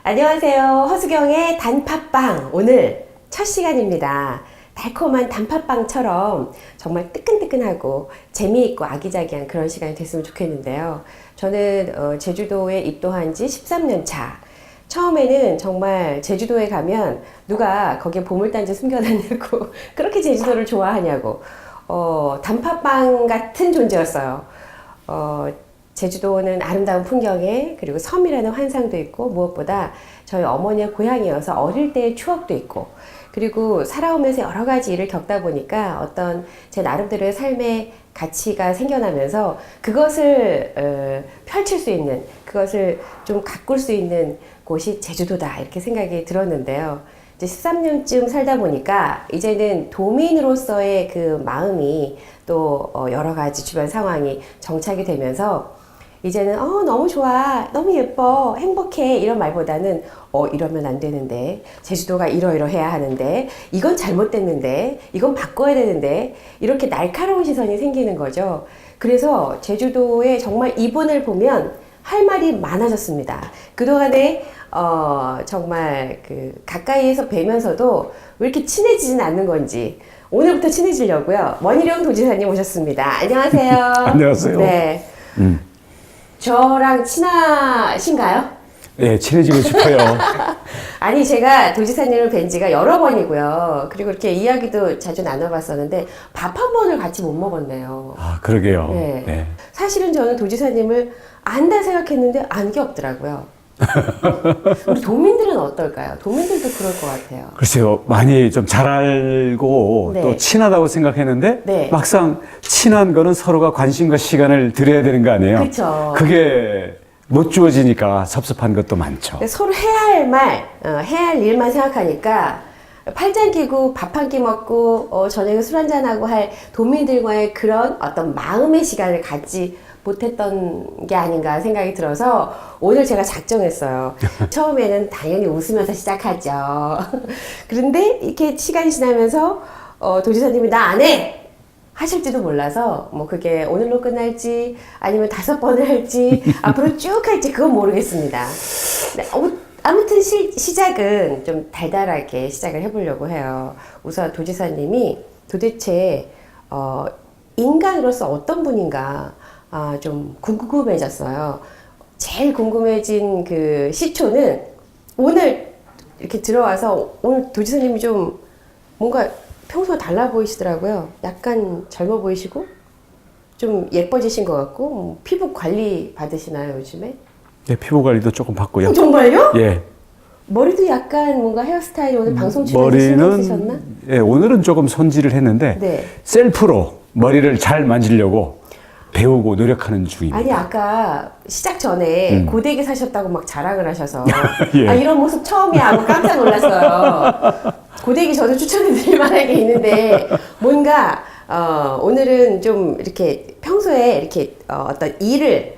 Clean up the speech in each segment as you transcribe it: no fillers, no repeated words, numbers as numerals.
안녕하세요. 허수경의 단팥빵. 오늘 첫 시간입니다. 달콤한 단팥빵처럼 정말 뜨끈뜨끈하고 재미있고 아기자기한 그런 시간이 됐으면 좋겠는데요. 저는 제주도에 입도한 지 13년 차. 처음에는 정말 제주도에 가면 누가 거기에 보물단지 숨겨놨냐고 그렇게 제주도를 좋아하냐고 단팥빵 같은 존재였어요. 제주도는 아름다운 풍경에 그리고 섬이라는 환상도 있고 무엇보다 저희 어머니의 고향이어서 어릴 때의 추억도 있고 그리고 살아오면서 여러 가지 일을 겪다 보니까 어떤 제 나름대로의 삶의 가치가 생겨나면서 그것을 펼칠 수 있는 그것을 좀 가꿀 수 있는 곳이 제주도다 이렇게 생각이 들었는데요. 이제 13년쯤 살다 보니까 이제는 도민으로서의 그 마음이 또 여러 가지 주변 상황이 정착이 되면서 이제는 너무 좋아, 너무 예뻐, 행복해 이런 말보다는 이러면 안 되는데 제주도가 이러이러해야 하는데 이건 잘못됐는데 이건 바꿔야 되는데 이렇게 날카로운 시선이 생기는 거죠. 그래서 제주도에 정말 이분을 보면 할 말이 많아졌습니다. 그동안에 정말 가까이에서 뵈면서도 왜 이렇게 친해지진 않는 건지 오늘부터 친해지려고요. 원희룡 도지사님 오셨습니다. 안녕하세요. 안녕하세요. 네. 저랑 친하신가요? 네, 친해지고 싶어요. 아니, 제가 도지사님을 뵌 지가 여러 번이고요. 그리고 이렇게 이야기도 자주 나눠봤었는데 밥 한 번을 같이 못 먹었네요. 아, 그러게요. 네. 네. 사실은 저는 도지사님을 안다 생각했는데 안 게 없더라고요. 우리 도민들은 어떨까요? 도민들도 그럴 것 같아요. 글쎄요, 많이 좀 잘 알고 네. 또 친하다고 생각했는데 네. 막상 친한 거는 서로가 관심과 시간을 들여야 되는 거 아니에요? 그쵸. 그게 못 주어지니까 섭섭한 것도 많죠. 서로 해야 할 말, 해야 할 일만 생각하니까 팔짱 끼고 밥 한 끼 먹고 저녁에 술 한잔하고 할 도민들과의 그런 어떤 마음의 시간을 갖지 못했던 게 아닌가 생각이 들어서 오늘 제가 작정했어요. 처음에는 당연히 웃으면서 시작하죠. 그런데 이렇게 시간이 지나면서 도지사님이 나 안 해! 하실지도 몰라서 뭐 그게 오늘로 끝날지 아니면 5번을 할지 앞으로 쭉 할지 그건 모르겠습니다. 네, 아무튼 시작은 좀 달달하게 시작을 해보려고 해요. 우선 도지사님이 도대체 인간으로서 어떤 분인가 좀 궁금해졌어요. 제일 궁금해진 그 시초는 오늘 이렇게 들어와서 오늘 도지사님이 좀 뭔가 평소와 달라 보이시더라고요. 약간 젊어 보이시고 좀 예뻐지신 것 같고 피부 관리 받으시나요 요즘에? 네, 피부 관리도 조금 받고요. 정말요? 예. 머리도 약간 뭔가 헤어스타일이 오늘 방송 출연에 신경 쓰셨나? 예, 오늘은 조금 손질을 했는데 네. 셀프로 머리를 잘 만지려고 배우고 노력하는 중입니다. 아니 아까 시작 전에 고데기 사셨다고 막 자랑을 하셔서 예. 이런 모습 처음이야 하고 깜짝 놀랐어요. 고데기 저도 추천해드릴 만한 게 있는데 뭔가 오늘은 좀 이렇게 평소에 이렇게 어떤 일을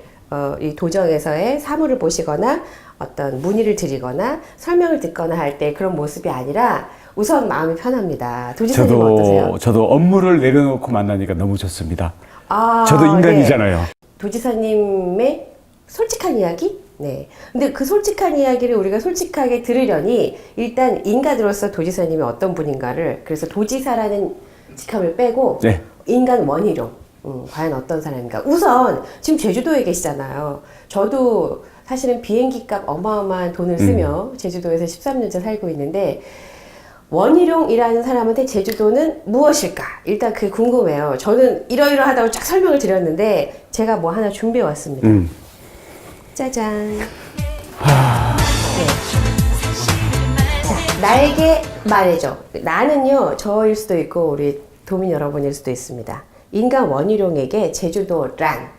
이 도정에서의 사무를 보시거나 어떤 문의를 드리거나 설명을 듣거나 할 때 그런 모습이 아니라 우선 마음이 편합니다. 도지사님 어떠세요? 저도 업무를 내려놓고 만나니까 너무 좋습니다. 아, 저도 인간이잖아요. 네. 도지사님의 솔직한 이야기? 네. 근데 그 솔직한 이야기를 우리가 솔직하게 들으려니 일단 인간으로서 도지사님이 어떤 분인가를 그래서 도지사라는 직함을 빼고 네. 인간 원희룡 과연 어떤 사람인가. 우선 지금 제주도에 계시잖아요. 저도 사실은 비행기 값 어마어마한 돈을 쓰며 제주도에서 13년째 살고 있는데 원희룡이라는 사람한테 제주도는 무엇일까? 일단 그게 궁금해요. 저는 이러이러하다고 쫙 설명을 드렸는데 제가 뭐 하나 준비해 왔습니다. 짜잔. 네. 나에게 말해줘. 나는요, 저일 수도 있고 우리 도민 여러분일 수도 있습니다. 인간 원희룡에게 제주도란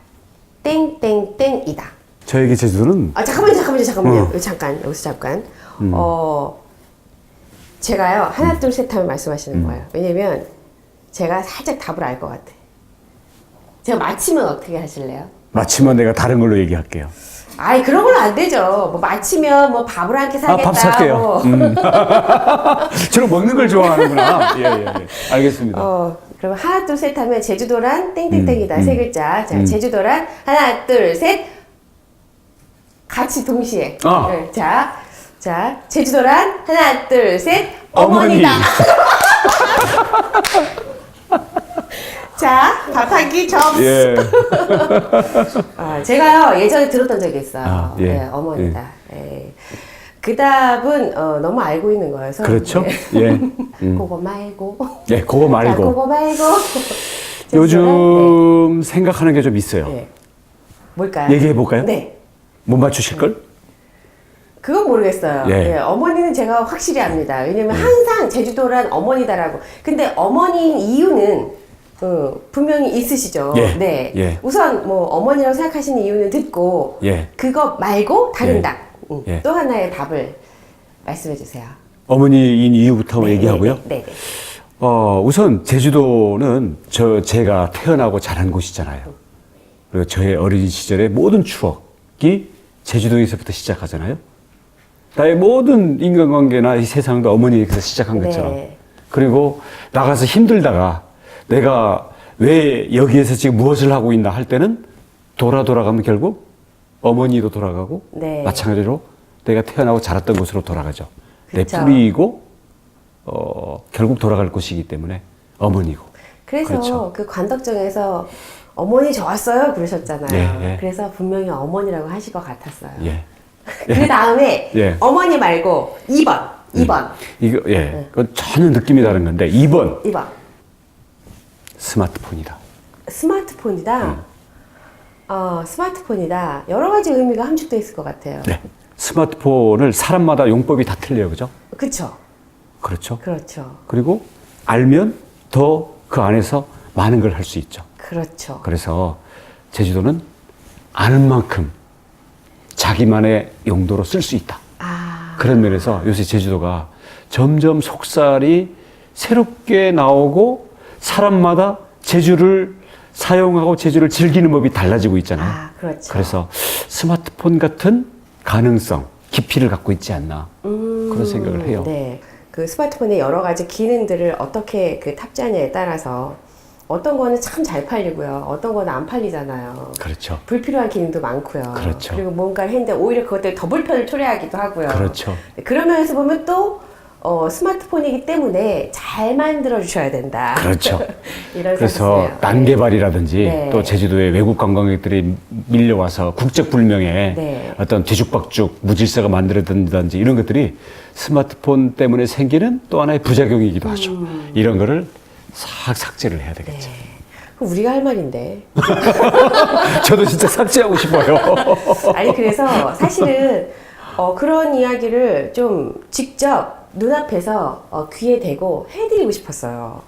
땡땡땡이다. 저에게 제주도는 잠깐만요. 여기서 잠깐. 제가요, 하나, 둘, 셋 하면 말씀하시는 거예요. 왜냐면, 제가 살짝 답을 알 것 같아. 제가 맞히면 어떻게 하실래요? 마치면 내가 다른 걸로 얘기할게요. 아이, 그런 걸로 안 되죠. 뭐, 맞히면 뭐, 밥을 한 끼 사겠다. 밥 살게요. 뭐. 주로 먹는 걸 좋아하는구나. 예. 알겠습니다. 그럼 하나, 둘, 셋 하면 제주도란 땡땡땡이다. 세 글자. 자, 제주도란 하나, 둘, 셋. 같이 동시에. 네, 자, 자, 제주도란 하나, 둘, 셋. 어머니. 어머니다. 자, 밥 한 끼 접수. 예. 아, 제가요 예전에 들었던 적이 있어요. 아, 예. 네, 어머니다. 예. 그 답은 너무 알고 있는 거여서. 그렇죠. 네. 예. 그거 말고. 예, 그거 자, 말고. 그거 말고. 요즘 생각하는 게 좀 있어요. 네. 뭘까요? 얘기해 볼까요? 네. 못 맞추실 걸? 그건 모르겠어요. 예. 예, 어머니는 제가 확실히 압니다. 왜냐면 항상 제주도란 어머니다라고. 근데 어머니인 이유는 분명히 있으시죠. 예. 네. 예. 우선 뭐 어머니라고 생각하시는 이유는 듣고 예. 그거 말고 다른 예. 답. 예. 또 하나의 답을 말씀해 주세요. 어머니인 이유부터 얘기하고요. 네. 네. 우선 제주도는 제가 태어나고 자란 곳이잖아요. 그리고 저의 어린 시절의 모든 추억이 제주도에서부터 시작하잖아요. 나의 모든 인간관계나 이 세상도 어머니에게서 시작한 것처럼. 네. 그리고 나가서 힘들다가 내가 왜 여기에서 지금 무엇을 하고 있나 할 때는 돌아가면 결국 어머니도 돌아가고 네. 마찬가지로 내가 태어나고 자랐던 곳으로 돌아가죠. 내 그쵸. 뿌리이고 결국 돌아갈 곳이기 때문에 어머니고. 그래서 그렇죠. 그 관덕정에서 어머니 좋았어요 그러셨잖아요. 예, 예. 그래서 분명히 어머니라고 하실 것 같았어요. 예. 그 다음에 예. 어머니 말고 2번. 2번. 이거 그건 전혀 느낌이 다른 건데 2번 2번. 스마트폰이다. 스마트폰이다. 스마트폰이다. 여러 가지 의미가 함축되어 있을 것 같아요. 네. 스마트폰을 사람마다 용법이 다 틀려요, 그죠? 그렇죠. 그렇죠. 그렇죠. 그리고 알면 더 그 안에서 많은 걸 할 수 있죠. 그렇죠. 그래서 제주도는 아는 만큼 자기만의 용도로 쓸 수 있다. 아, 그런 면에서 요새 제주도가 점점 속살이 새롭게 나오고 사람마다 제주를 사용하고 제주를 즐기는 법이 달라지고 있잖아요. 그렇죠. 그래서 스마트폰 같은 가능성, 깊이를 갖고 있지 않나 그런 생각을 해요. 네. 그 스마트폰의 여러 가지 기능들을 어떻게 그 탑재하냐에 따라서 어떤 거는 참 잘 팔리고요. 어떤 거는 안 팔리잖아요. 그렇죠. 불필요한 기능도 많고요. 그렇죠. 그리고 뭔가를 했는데 오히려 그것들 더 불편을 초래하기도 하고요. 그렇죠. 그런 면에서 보면 또 스마트폰이기 때문에 잘 만들어 주셔야 된다. 그렇죠. 이런 그래서 생각이 딴 개발이라든지 네. 또 제주도에 외국 관광객들이 밀려와서 국적 불명의 네. 어떤 뒤죽박죽 무질서가 만들어진다든지 이런 것들이 스마트폰 때문에 생기는 또 하나의 부작용이기도 하죠. 이런 거를 싹 삭제를 해야 되겠죠. 네. 그럼 우리가 할 말인데. 저도 진짜 삭제하고 싶어요. 아니 그래서 사실은 그런 이야기를 좀 직접 눈앞에서 귀에 대고 해드리고 싶었어요.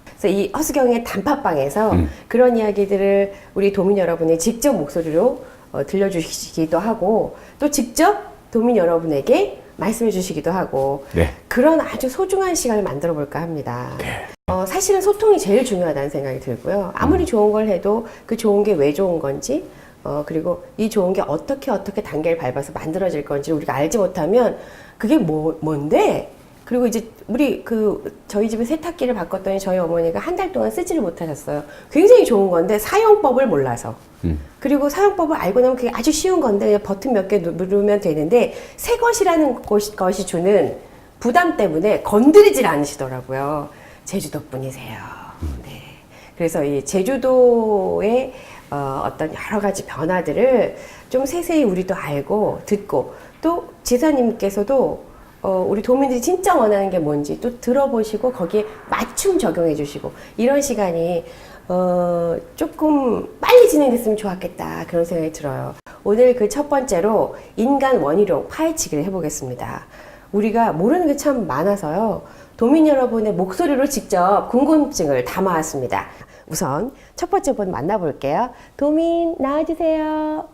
그래서 이 허수경의 단팥방에서 그런 이야기들을 우리 도민 여러분의 직접 목소리로 들려주시기도 하고 또 직접 도민 여러분에게 말씀해 주시기도 하고 네. 그런 아주 소중한 시간을 만들어 볼까 합니다. 네. 사실은 소통이 제일 중요하다는 생각이 들고요. 아무리 좋은 걸 해도 그 좋은 게 왜 좋은 건지 그리고 이 좋은 게 어떻게 단계를 밟아서 만들어질 건지 우리가 알지 못하면 그게 뭔데? 그리고 이제 저희 집에 세탁기를 바꿨더니 저희 어머니가 한 달 동안 쓰지를 못하셨어요. 굉장히 좋은 건데 사용법을 몰라서. 그리고 사용법을 알고 나면 그게 아주 쉬운 건데 그냥 버튼 몇 개 누르면 되는데 새 것이라는 것이 주는 부담 때문에 건드리질 않으시더라고요. 제주도 분이세요. 네. 그래서 이 제주도의 어떤 여러 가지 변화들을 좀 세세히 우리도 알고 듣고 또 지사님께서도 우리 도민들이 진짜 원하는 게 뭔지 또 들어보시고 거기에 맞춤 적용해 주시고 이런 시간이 조금 빨리 진행됐으면 좋았겠다 그런 생각이 들어요. 오늘 그 첫 번째로 인간 원희룡 파헤치기를 해보겠습니다. 우리가 모르는 게 참 많아서요. 도민 여러분의 목소리로 직접 궁금증을 담아왔습니다. 우선 첫 번째 분 만나볼게요. 도민 나와주세요.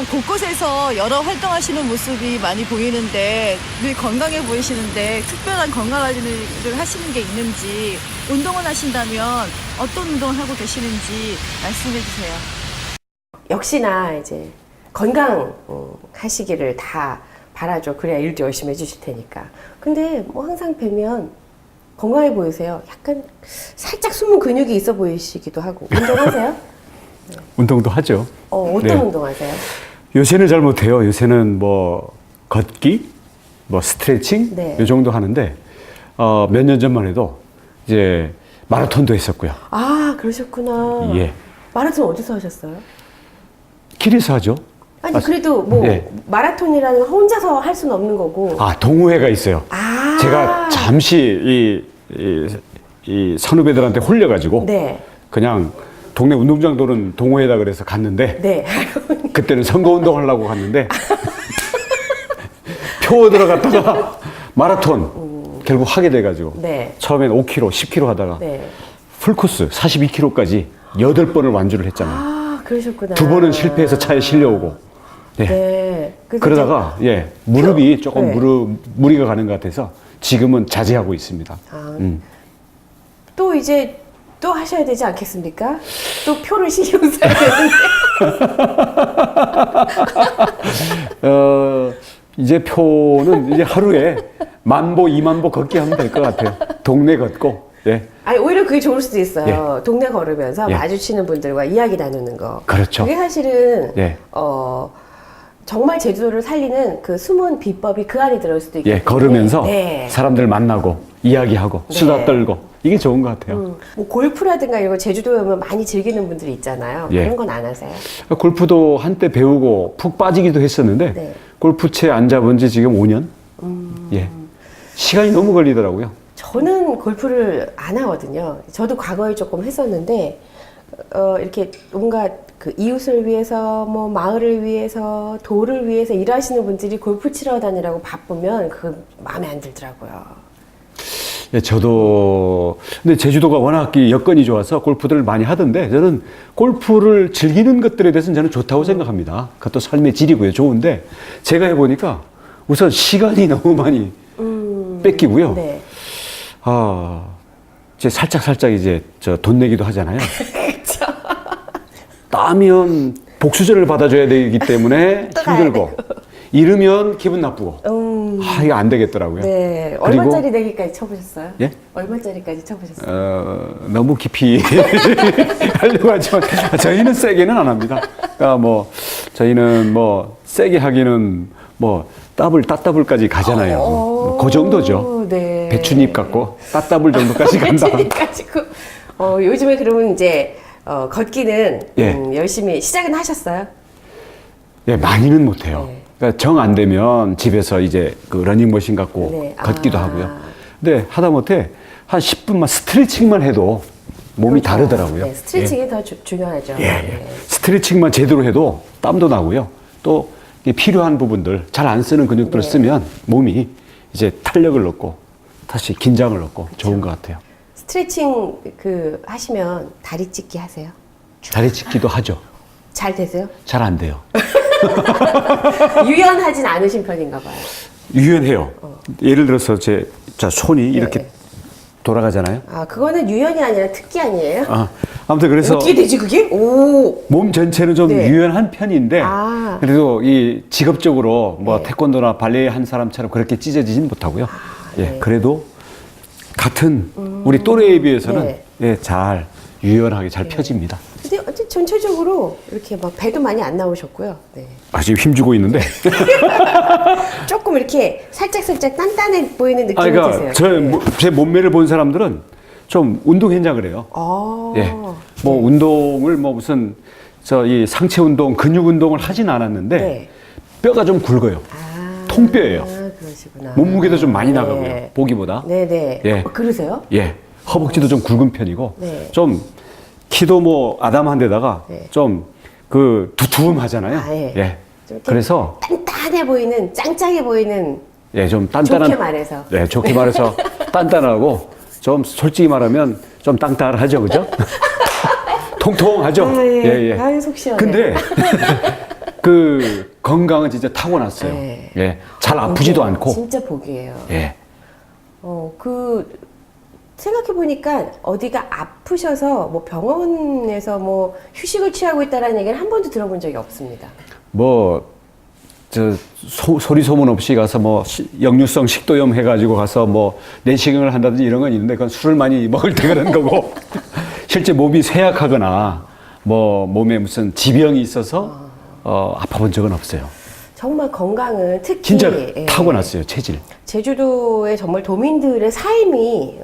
곳곳에서 여러 활동하시는 모습이 많이 보이는데 늘 건강해 보이시는데 특별한 건강관리를 하시는 게 있는지 운동을 하신다면 어떤 운동을 하고 계시는지 말씀해 주세요. 역시나 이제 건강 하시기를 다 바라죠. 그래야 일도 열심히 해주실 테니까. 근데 뭐 항상 뵈면 건강해 보이세요. 약간 살짝 숨은 근육이 있어 보이시기도 하고. 운동하세요? 운동도 하죠. 어떤 네. 운동하세요? 요새는 잘 못해요. 요새는 뭐 걷기, 뭐 스트레칭 네. 이 정도 하는데 몇 년 전만 해도 이제 마라톤도 했었고요. 아, 그러셨구나. 예. 마라톤 어디서 하셨어요? 길에서 하죠. 아니, 그래도 뭐, 예. 마라톤이라는 건 혼자서 할 수는 없는 거고. 아, 동호회가 있어요. 아. 제가 잠시 이 선후배들한테 홀려가지고 네. 그냥 동네 운동장 도는 동호회다 그래서 갔는데 네. 그때는 선거운동 하려고 갔는데 표 들어갔다가 마라톤 결국 하게 돼가지고 네. 처음엔 5km, 10km 하다가 네. 풀코스 42km까지 8번을 완주를 했잖아요. 아, 그러셨구나. 2번은 실패해서 차에 실려오고. 네. 네. 그래서 그러다가 예 무릎이 조금 네. 무리가 가는 것 같아서 지금은 자제하고 있습니다. 아, 또 이제 또 하셔야 되지 않겠습니까? 또 표를 신경 써야 되는데. 이제 표는 이제 하루에 10,000보, 20,000보 걷기 하면 될 것 같아요. 동네 걷고. 예. 아니, 오히려 그게 좋을 수도 있어요. 동네 걸으면서 예. 마주치는 분들과 이야기 나누는 거. 그렇죠. 그게 사실은, 예. 정말 제주도를 살리는 그 숨은 비법이 그 안에 들어올 수도 있겠네요. 예, 걸으면서 네. 사람들 만나고 이야기하고 네. 수다 떨고 이게 좋은 것 같아요. 뭐 골프라든가 이런 거 제주도에 오면 많이 즐기는 분들이 있잖아요. 예. 그런 건 안 하세요? 골프도 한때 배우고 푹 빠지기도 했었는데 네. 골프채 안 잡은 지 지금 5년? 예. 시간이 너무 걸리더라고요. 저는 골프를 안 하거든요. 저도 과거에 조금 했었는데, 이렇게 뭔가 그 이웃을 위해서, 뭐 마을을 위해서, 도를 위해서 일하시는 분들이 골프 치러 다니라고 바쁘면 그 마음에 안 들더라고요. 예, 저도 근데 제주도가 워낙 이 여건이 좋아서 골프들을 많이 하던데 저는 골프를 즐기는 것들에 대해서는 저는 좋다고 생각합니다. 그것도 삶의 질이고요. 좋은데 제가 해보니까 우선 시간이 너무 많이 뺏기고요. 네. 이제 살짝 이제 저 돈 내기도 하잖아요. 그렇죠. 따면 복수전을 받아줘야 되기 때문에 또 가야 힘들고 잃으면 기분 나쁘고 이거 안 되겠더라고요. 네. 그리고 얼마짜리 내기까지 쳐보셨어요? 예? 얼마짜리까지 쳐보셨어요? 너무 깊이 하려고 하지만 저희는 세게는 안 합니다. 그러니까 뭐 저희는 뭐 세게 하기는 뭐 따블까지 가잖아요. 그 정도죠. 네. 배추잎 갖고 따블 정도까지 간다. 배추잎 가지고. 요즘에 그러면 이제 걷기는 예. 열심히 시작은 하셨어요? 예, 많이는 못해요. 네. 그러니까 정 안 되면 집에서 이제 그 러닝머신 갖고 네. 걷기도 아. 하고요. 근데 하다못해 한 10분만 스트레칭만 해도 몸이 그렇죠. 다르더라고요. 네, 스트레칭이 더 중요하죠. 예. 네. 스트레칭만 제대로 해도 땀도 나고요. 또 이게 필요한 부분들, 잘 안 쓰는 근육들을 네. 쓰면 몸이 이제 탄력을 얻고 다시 긴장을 얻고 좋은 것 같아요. 스트레칭 하시면 다리 찢기 하세요? 다리 찢기도 하죠. 잘 되세요? 잘 안 돼요. 유연하진 않으신 편인가 봐요. 유연해요. 예를 들어서 자 손이 이렇게 돌아가잖아요. 아, 그거는 유연이 아니라 특기 아니에요? 아무튼 그래서 어떻게 되지 그게? 오. 몸 전체는 좀 네. 유연한 편인데 아. 그래도 이 직업적으로 뭐 네. 태권도나 발레 한 사람처럼 그렇게 찢어지진 못하고요. 예, 네. 그래도 같은 우리 또래에 비해서는 네. 예, 잘 유연하게 잘 펴집니다. 근데 어쨌든 전체적으로 이렇게 막 배도 많이 안 나오셨고요. 네. 지금 힘주고 있는데. 조금 이렇게 살짝 단단해 보이는 느낌이 그러니까 드세요. 제 몸매를 본 사람들은 좀 운동했냐 그래요. 아. 예, 뭐 운동을 뭐 무슨 이 상체 운동, 근육 운동을 하진 않았는데 네. 뼈가 좀 굵어요. 아, 통뼈예요. 그러시구나. 몸무게도 좀 많이 네. 나가고요. 보기보다. 네네. 예. 그러세요? 예, 허벅지도 좀 굵은 편이고 네. 좀 키도 뭐 아담한데다가 네. 좀 두툼하잖아요. 아, 예. 예. 좀 이렇게 그래서 단단해 보이는, 짱짱해 보이는, 예, 좀 단단한. 좋게 말해서. 예, 좋게 말해서 단단하고 좀 솔직히 말하면 좀 땅땅하죠, 그죠? 통통하죠. 아, 예. 예, 예. 아유, 속 시원해. 근데 그 건강은 진짜 타고났어요. 네. 예, 잘 아프지도 않고. 진짜 복이에요. 예. 생각해보니까 어디가 아프셔서 뭐 병원에서 뭐 휴식을 취하고 있다라는 얘기를 한 번도 들어본 적이 없습니다. 소리 소문 없이 가서 뭐 역류성 식도염 해가지고 가서 뭐 내시경을 한다든지 이런 건 있는데 그건 술을 많이 먹을 때 그런 거고 실제 몸이 쇠약하거나 뭐 몸에 무슨 지병이 있어서 아파본 적은 없어요. 정말 건강은 특히 진짜 예, 타고났어요, 체질. 제주도의 정말 도민들의 삶이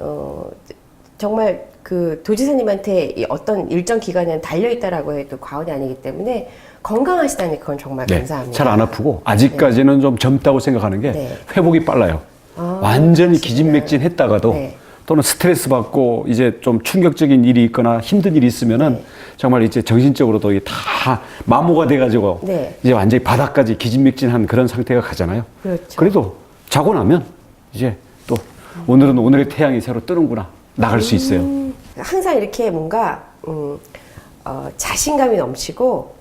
정말 그 도지사님한테 이 어떤 일정 기간에 달려 있다라고 해도 과언이 아니기 때문에 건강하시다니 그건 정말 감사합니다. 잘 안 아프고 아직까지는 좀 젊다고 생각하는 게 네. 회복이 빨라요. 아, 완전히 진짜요? 기진맥진했다가도 네. 또는 스트레스 받고 이제 좀 충격적인 일이 있거나 힘든 일이 있으면은 네. 정말 이제 정신적으로도 이게 다 마모가 돼가지고 네. 이제 완전히 바닥까지 기진맥진한 그런 상태가 가잖아요. 그렇죠. 그래도 자고 나면 이제 또 오늘은 오늘의 태양이 새로 뜨는구나 나갈 수 있어요. 항상 이렇게 뭔가 자신감이 넘치고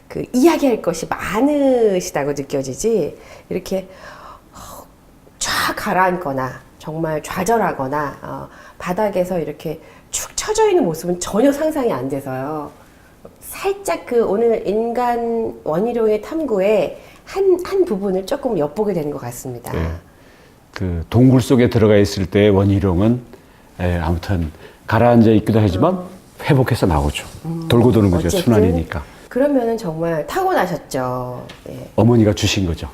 그 이야기할 것이 많으시다고 느껴지지 이렇게 쫙 가라앉거나 정말 좌절하거나 바닥에서 이렇게 축 처져 있는 모습은 전혀 상상이 안 돼서요. 살짝 그 오늘 인간 원희룡의 탐구의 한 부분을 조금 엿보게 되는 것 같습니다. 예. 그 동굴 속에 들어가 있을 때 원희룡은 아무튼 가라앉아 있기도 하지만 회복해서 나오죠. 돌고 도는 거죠. 어쨌든 순환이니까. 그러면은 정말 타고나셨죠. 예. 어머니가 주신 거죠.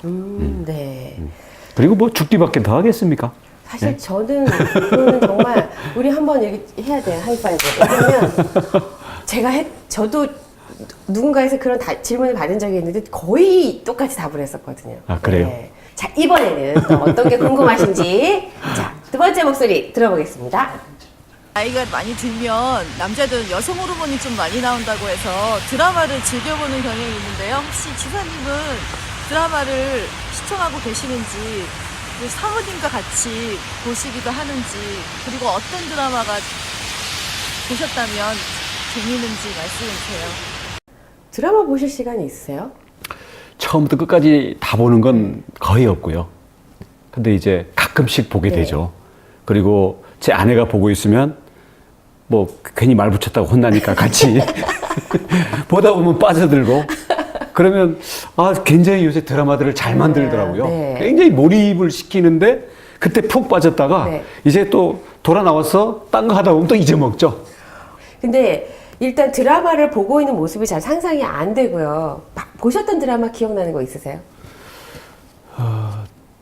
네. 그리고 뭐 죽기밖에 더 하겠습니까? 사실 네. 저는 그거는 정말 우리 한번 얘기 해야 돼요. 하이파이브. 왜냐면 저도 누군가에서 그런 질문을 받은 적이 있는데 거의 똑같이 답을 했었거든요. 아, 그래요? 네. 자, 이번에는 또 어떤 게 궁금하신지 자, 두 번째 목소리 들어보겠습니다. 나이가 많이 들면 남자들은 여성 호르몬이 좀 많이 나온다고 해서 드라마를 즐겨보는 경향이 있는데요. 혹시 지사님은 드라마를 시청하고 계시는지 그 사모님과 같이 보시기도 하는지 그리고 어떤 드라마가 보셨다면 재미있는지 말씀해 주세요. 드라마 보실 시간이 있으세요? 처음부터 끝까지 다 보는 건 거의 없고요. 근데 이제 가끔씩 보게 네. 되죠. 그리고 제 아내가 보고 있으면 뭐 괜히 말 붙였다고 혼나니까 같이 보다 보면 빠져들고 그러면 굉장히 요새 드라마들을 잘 만들더라고요. 네. 굉장히 몰입을 시키는데 그때 푹 빠졌다가 네. 이제 또 돌아 나와서 딴 거 하다 보면 또 잊어먹죠. 근데 일단 드라마를 보고 있는 모습이 잘 상상이 안 되고요. 보셨던 드라마 기억나는 거 있으세요?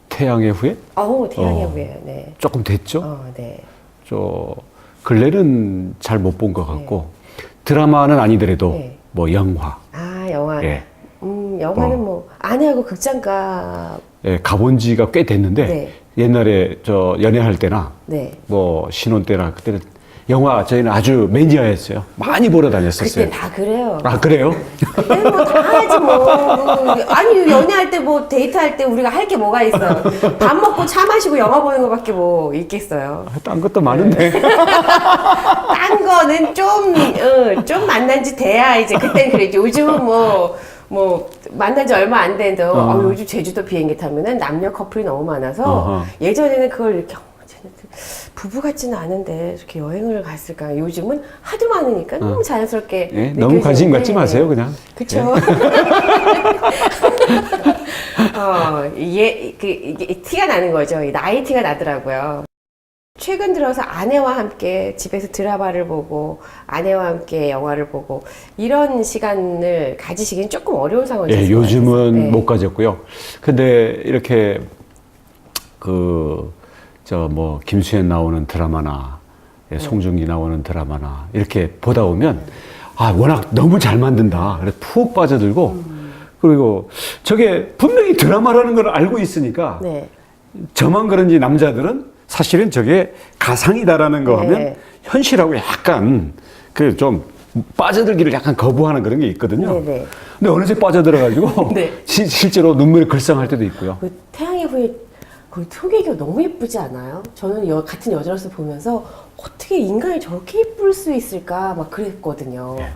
태양의 후예? 태양의 후예. 네. 조금 됐죠. 네. 저 근래는 잘 못 본 것 같고 드라마는 아니더라도 네. 뭐 영화, 영화. 예. 영화는 뭐 아내하고 극장가. 예, 가본 지가 꽤 됐는데 네. 옛날에 저 연애할 때나 네. 뭐 신혼 때나 그때는 영화 저희는 아주 매니아였어요. 많이 보러 다녔었어요. 그때 다 그래요. 아 그래요? 그때는 뭐 다 하지 뭐. 아니 연애할 때 뭐 데이트할 때 우리가 할 게 뭐가 있어요. 밥 먹고 차 마시고 영화 보는 거밖에 뭐 있겠어요. 딴 것도 많은데. 딴 거는 좀 만난 지 돼야 이제 그땐 그랬지. 요즘은 뭐 만난 지 얼마 안 돼도 요즘 제주도 비행기 타면은 남녀 커플이 너무 많아서 예전에는 그걸 이렇게 쟤네들 부부 같지는 않은데 이렇게 여행을 갔을까. 요즘은 하도 많으니까 너무 자연스럽게 예, 너무 관심 갖지 마세요 그냥. 그쵸. 이게 티가 나는 거죠. 이 나이 티가 나더라고요. 최근 들어서 아내와 함께 집에서 드라마를 보고 아내와 함께 영화를 보고 이런 시간을 가지시기는 조금 어려운 상황이 예, 있을 것 같아서. 요즘은 네. 못 가졌고요. 근데 이렇게 뭐 김수현 나오는 드라마나 송중기 나오는 드라마나 이렇게 보다 보면 워낙 너무 잘 만든다. 그래서 푹 빠져들고 그리고 저게 분명히 드라마라는 걸 알고 있으니까 네. 저만 그런지 남자들은 사실은 저게 가상이다라는 거 하면 네. 현실하고 약간 그 좀 빠져들기를 약간 거부하는 그런 게 있거든요. 네네. 근데 어느새 빠져들어가지고 네. 실제로 눈물이 글썽할 때도 있고요. 그 태양의 후예 거기 소개기가 너무 예쁘지 않아요? 저는 같은 여자로서 보면서 어떻게 인간이 저렇게 예쁠 수 있을까 막 그랬거든요. 네.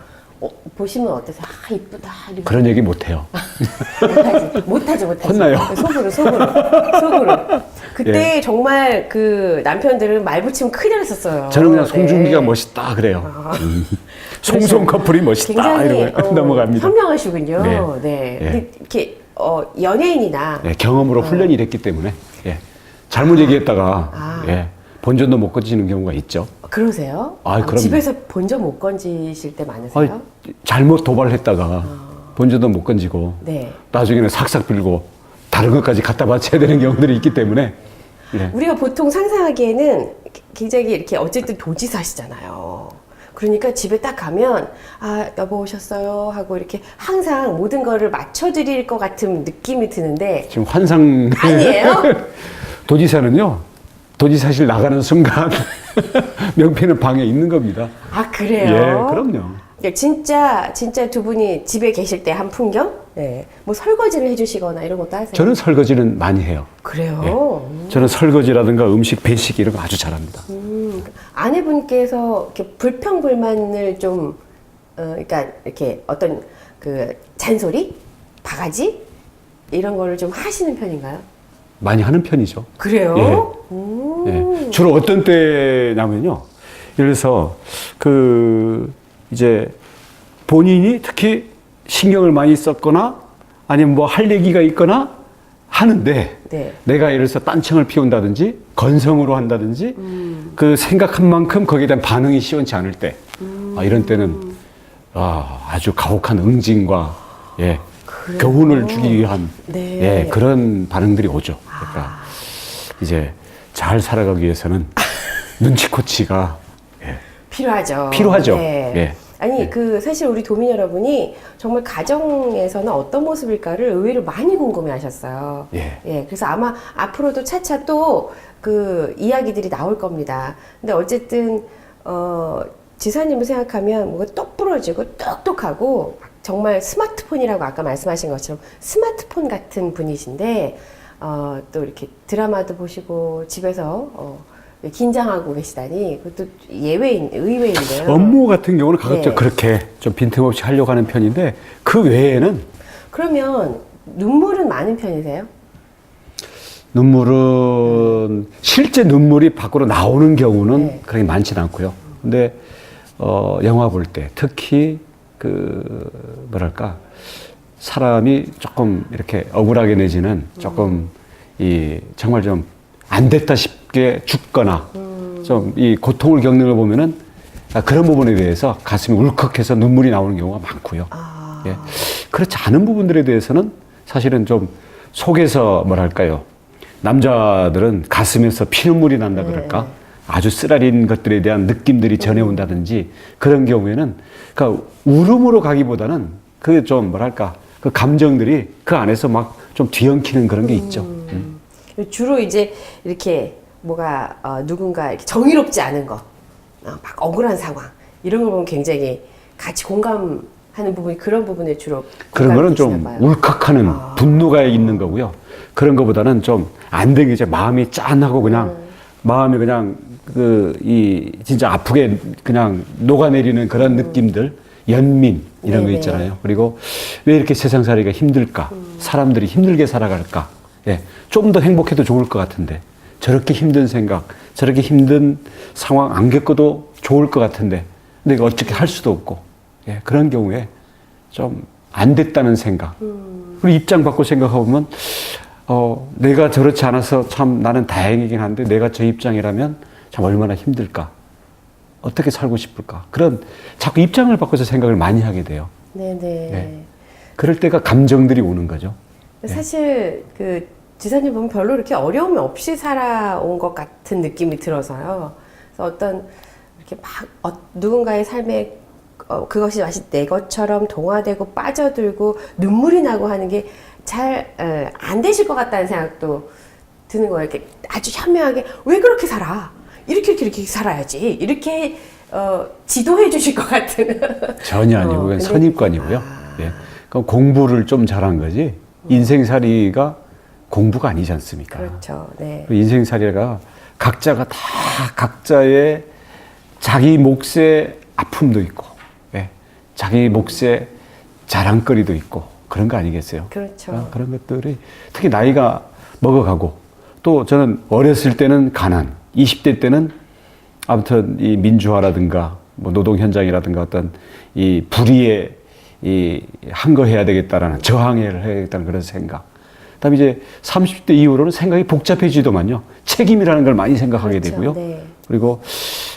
보시면 어떠세요? 이쁘다. 이러면서. 그런 얘기 못해요. 못하죠. 혼나요. 속으로. 그때 정말 그 남편들은 말 붙이면 큰일 났었어요. 저는 그냥 송중기가 네. 멋있다 그래요. 송송 커플이 멋있다 굉장히 이러고 넘어갑니다. 현명하시군요. 네. 네. 예. 근데 이렇게 연예인이나 경험으로 훈련이 됐기 때문에 잘못 얘기했다가 본전도 못 거치는 경우가 있죠. 그러세요? 그럼요. 집에서 본전 못 건지실 때 많으세요? 잘못 도발했다가 본전도 못 건지고 네. 나중에는 삭삭 빌고 다른 것까지 갖다 바쳐야 되는 경우들이 있기 때문에 예. 우리가 보통 상상하기에는 굉장히 이렇게 어쨌든 도지사시잖아요. 그러니까 집에 딱 가면 아 여보 오셨어요 하고 이렇게 항상 모든 거를 맞춰드릴 것 같은 느낌이 드는데 지금 환상 아니에요? 도지사는요. 도지사실 나가는 순간 명패는 방에 있는 겁니다. 아 그래요? 예, 그럼요. 그러니까 진짜 두 분이 집에 계실 때 한 풍경? 네. 뭐 설거지를 해주시거나 이런 것도 하세요? 저는 설거지는 많이 해요. 그래요? 저는 설거지라든가 음식 배식 이런 거 아주 잘합니다. 아내분께서 이렇게 불평불만을 좀, 그러니까 이렇게 어떤 그 잔소리, 바가지 이런 거를 좀 하시는 편인가요? 많이 하는 편이죠. 그래요? 예. 주로 어떤 때냐면요. 예를 들어서 이제 본인이 특히 신경을 많이 썼거나 아니면 뭐 할 얘기가 있거나 하는데 네. 내가 예를 들어서 딴청을 피운다든지 건성으로 한다든지 그 생각한 만큼 거기에 대한 반응이 시원치 않을 때 이런 때는 아주 가혹한 응징과 예, 그래요? 교훈을 주기 위한 네. 예, 그런 반응들이 오죠. 그러니까 이제 잘 살아가기 위해서는 눈치코치가 필요하죠. 필요하죠. 네. 예. 아니, 사실 우리 도민 여러분이 정말 가정에서는 어떤 모습일까를 의외로 많이 궁금해 하셨어요. 예. 그래서 아마 앞으로도 차차 또 그 이야기들이 나올 겁니다. 근데 어쨌든, 지사님을 생각하면 뭐가 똑 부러지고 똑똑하고 정말 스마트폰이라고 아까 말씀하신 것처럼 스마트폰 같은 분이신데, 또 이렇게 드라마도 보시고 집에서, 긴장하고 계시다니 그것도 의외인데요. 업무 같은 경우는 가급적 네. 그렇게 좀 빈틈없이 하려고 하는 편인데 그 외에는 그러면 눈물은 많은 편이세요? 눈물은 실제 눈물이 밖으로 나오는 경우는 네. 그렇게 많지는 않고요. 근데 영화 볼 때 특히 뭐랄까 사람이 조금 이렇게 억울하게 내지는 조금 정말 좀 안 됐다 싶게 죽거나 좀 이 고통을 겪는 걸 보면은 그런 부분에 대해서 가슴이 울컥해서 눈물이 나오는 경우가 많고요. 예. 그렇지 않은 부분들에 대해서는 사실은 좀 속에서 뭐랄까요. 남자들은 가슴에서 피눈물이 난다 그럴까? 아주 쓰라린 것들에 대한 느낌들이 전해온다든지 그런 경우에는 그러니까 울음으로 가기보다는 그 좀 뭐랄까 그 감정들이 그 안에서 막 좀 뒤엉키는 그런 게 있죠. 주로 이제 이렇게 뭐가 누군가 이렇게 정의롭지 않은 것, 막 억울한 상황 이런 걸 보면 굉장히 같이 공감하는 부분이 그런 부분에 주로 그런 거는 좀 봐요. 울컥하는 분노가 있는 거고요. 그런 거보다는 좀 안 되게 이제 마음이 짠하고 그냥 마음이 그냥 진짜 아프게 그냥 녹아내리는 그런 느낌들, 연민 이런 거 네네. 있잖아요. 그리고 왜 이렇게 세상 살기가 힘들까? 사람들이 힘들게 살아갈까? 예, 좀 더 행복해도 좋을 것 같은데 저렇게 힘든 생각, 저렇게 힘든 상황 안 겪어도 좋을 것 같은데 근데 이거 어떻게 할 수도 없고 예, 그런 경우에 좀 안 됐다는 생각 그리고 입장 바꿔 생각해보면 내가 저렇지 않아서 참 나는 다행이긴 한데 내가 저 입장이라면 참 얼마나 힘들까 어떻게 살고 싶을까 그런 자꾸 입장을 바꿔서 생각을 많이 하게 돼요. 네네. 네. 그럴 때가 감정들이 오는 거죠. 사실 지사님 보면 별로 이렇게 어려움 없이 살아온 것 같은 느낌이 들어서요. 그래서 어떤 이렇게 막 누군가의 삶에 그것이 마치 내 것처럼 동화되고 빠져들고 눈물이 나고 하는 게 잘 안 되실 것 같다는 생각도 드는 거예요. 이렇게 아주 현명하게 왜 그렇게 살아? 이렇게 살아야지. 이렇게 지도해 주실 것 같은. 전혀 아니고 그건 근데- 선입관이고요. 예. 그럼 공부를 좀 잘한 거지 인생살이가 공부가 아니지 않습니까? 그렇죠. 네. 그 인생살이가 각자가 다 각자의 자기 몫의 아픔도 있고 예. 자기 몫의 자랑거리도 있고 그런 거 아니겠어요? 그렇죠. 그런 것들이 특히 나이가 먹어가고 또 저는 어렸을 때는 가난 20대 때는 아무튼 이 민주화라든가 뭐 노동 현장이라든가 어떤 이 불의에 항거해야 되겠다라는 저항을 해야겠다는 그런 생각. 그다음에 이제 30대 이후로는 생각이 복잡해지더만요. 책임이라는 걸 많이 생각하게 그렇죠. 되고요. 네. 그리고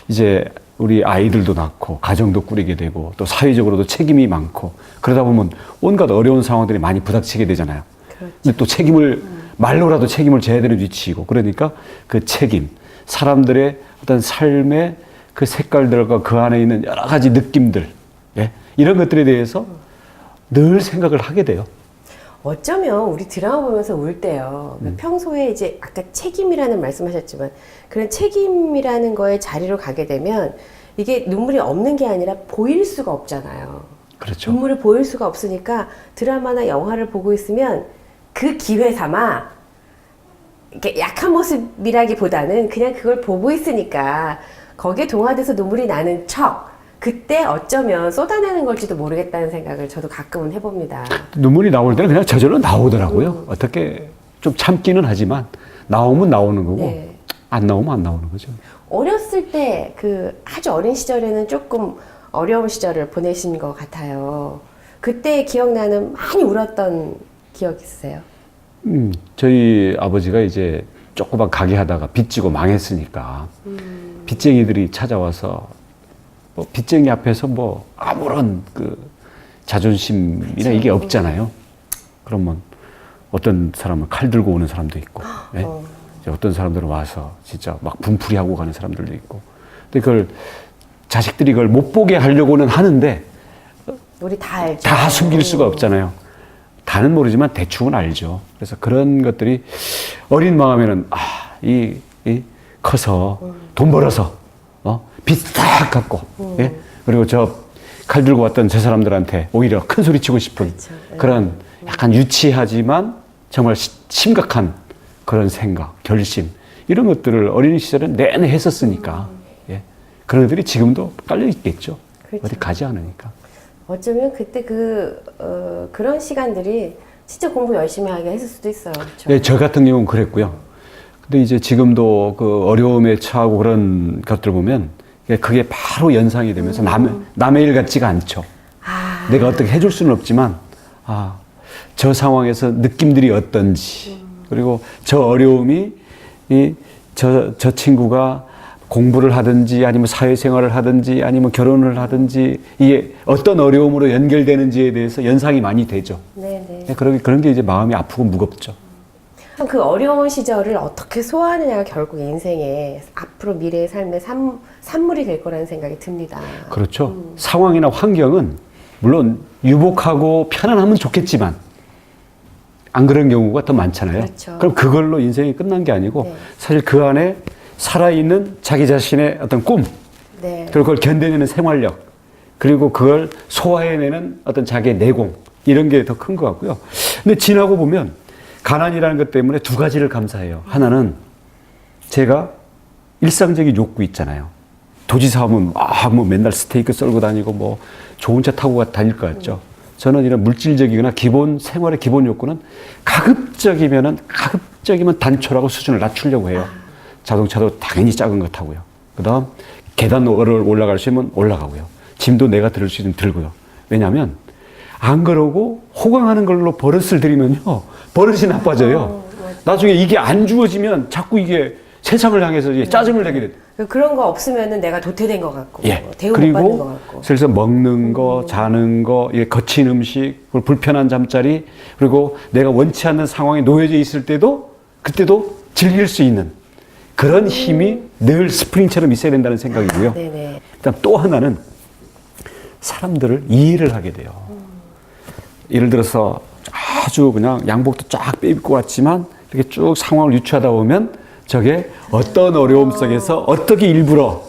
이제 우리 아이들도 낳고 가정도 꾸리게 되고 또 사회적으로도 책임이 많고 그러다 보면 온갖 어려운 상황들이 많이 부닥치게 되잖아요. 그렇죠. 근데 또 책임을 말로라도 책임을 져야 되는 위치이고 그러니까 그 책임, 사람들의 어떤 삶의 그 색깔들과 그 안에 있는 여러 가지 느낌들, 예? 이런 것들에 대해서 늘 생각을 하게 돼요. 어쩌면 우리 드라마 보면서 울 때요. 평소에 이제 아까 책임이라는 말씀하셨지만 그런 책임이라는 거에 자리로 가게 되면 이게 눈물이 없는 게 아니라 보일 수가 없잖아요. 그렇죠. 눈물을 보일 수가 없으니까 드라마나 영화를 보고 있으면 그 기회 삼아 이렇게 약한 모습이라기보다는 그냥 그걸 보고 있으니까 거기에 동화돼서 눈물이 나는 척 그때 어쩌면 쏟아내는 걸지도 모르겠다는 생각을 저도 가끔은 해봅니다. 눈물이 나올 때는 그냥 저절로 나오더라고요. 어떻게 좀 참기는 하지만 나오면 나오는 거고 네. 안 나오면 안 나오는 거죠. 어렸을 때 그 아주 어린 시절에는 조금 어려운 시절을 보내신 것 같아요. 그때 기억나는 많이 울었던 기억 있으세요? 저희 아버지가 이제 조그만 가게 하다가 빚지고 망했으니까 빚쟁이들이 찾아와서 뭐 빚쟁이 앞에서 뭐 아무런 그 자존심이나 그쵸. 이게 없잖아요. 그러면 어떤 사람은 칼 들고 오는 사람도 있고, 예? 이제 어떤 사람들은 와서 진짜 막 분풀이하고 가는 사람들도 있고. 근데 그걸 자식들이 그걸 못 보게 하려고는 하는데 우리 다 알죠. 다 숨길 수가 없잖아요. 다는 모르지만 대충은 알죠. 그래서 그런 것들이 어린 마음에는 커서 돈 벌어서 빚 딱 갚고 예? 그리고 저 칼 들고 왔던 저 사람들한테 오히려 큰 소리 치고 싶은 그렇죠. 그런 약간 유치하지만 정말 심각한 그런 생각, 결심 이런 것들을 어린 시절에 내내 했었으니까 예? 그런 것들이 지금도 깔려 있겠죠. 그렇죠. 어디 가지 않으니까. 어쩌면 그때 그런 시간들이 진짜 공부 열심히 하게 했을 수도 있어요. 그렇죠? 네, 저 같은 경우는 그랬고요. 근데 이제 지금도 그 어려움에 처하고 그런 것들 보면 그게 바로 연상이 되면서 남의 일 같지가 않죠. 내가 어떻게 해줄 수는 없지만, 저 상황에서 느낌들이 어떤지, 그리고 저 어려움이 저 친구가 공부를 하든지 아니면 사회생활을 하든지 아니면 결혼을 하든지 이게 어떤 어려움으로 연결되는지에 대해서 연상이 많이 되죠. 네네. 그런 게 이제 마음이 아프고 무겁죠. 그 어려운 시절을 어떻게 소화하느냐가 결국 인생의 앞으로 미래의 삶의 산물이 될 거라는 생각이 듭니다. 그렇죠. 상황이나 환경은 물론 유복하고 편안하면 좋겠지만 안 그런 경우가 더 많잖아요. 그렇죠. 그럼 그걸로 인생이 끝난 게 아니고 네. 사실 그 안에 살아있는 자기 자신의 어떤 꿈, 네. 그리고 그걸 견뎌내는 생활력, 그리고 그걸 소화해내는 어떤 자기의 내공, 이런 게 더 큰 것 같고요. 근데 지나고 보면 가난이라는 것 때문에 두 가지를 감사해요. 하나는 제가 일상적인 욕구 있잖아요. 도지사 하면 뭐 맨날 스테이크 썰고 다니고 뭐 좋은 차 타고 다닐 것 같죠. 저는 이런 물질적이거나 기본 생활의 기본 욕구는 가급적이면 단촐하고 수준을 낮추려고 해요. 자동차도 당연히 작은 거 타고요. 그다음 계단을 올라갈 수 있으면 올라가고요. 짐도 내가 들을 수 있으면 들고요. 왜냐하면 안 그러고 호강하는 걸로 버릇을 들이면요, 버릇이 나빠져요. 나중에 이게 안 주어지면 자꾸 이게 세상을 향해서 이제 짜증을 내게 돼. 그런 거 없으면은 내가 도태된 것 같고, 예. 대우 못 받는 것 그리고 같고. 그래서 먹는 거, 자는 거, 거친 음식, 그리고 불편한 잠자리, 그리고 내가 원치 않는 상황에 놓여져 있을 때도 그때도 즐길 수 있는 그런 힘이 늘 스프링처럼 있어야 된다는 생각이고요. 네네. 그다음 또 하나는 사람들을 이해를 하게 돼요. 예를 들어서 아주 그냥 양복도 쫙 빼입고 왔지만 이렇게 쭉 상황을 유추하다 보면 저게 어떤 어려움 속에서 어떻게 일부러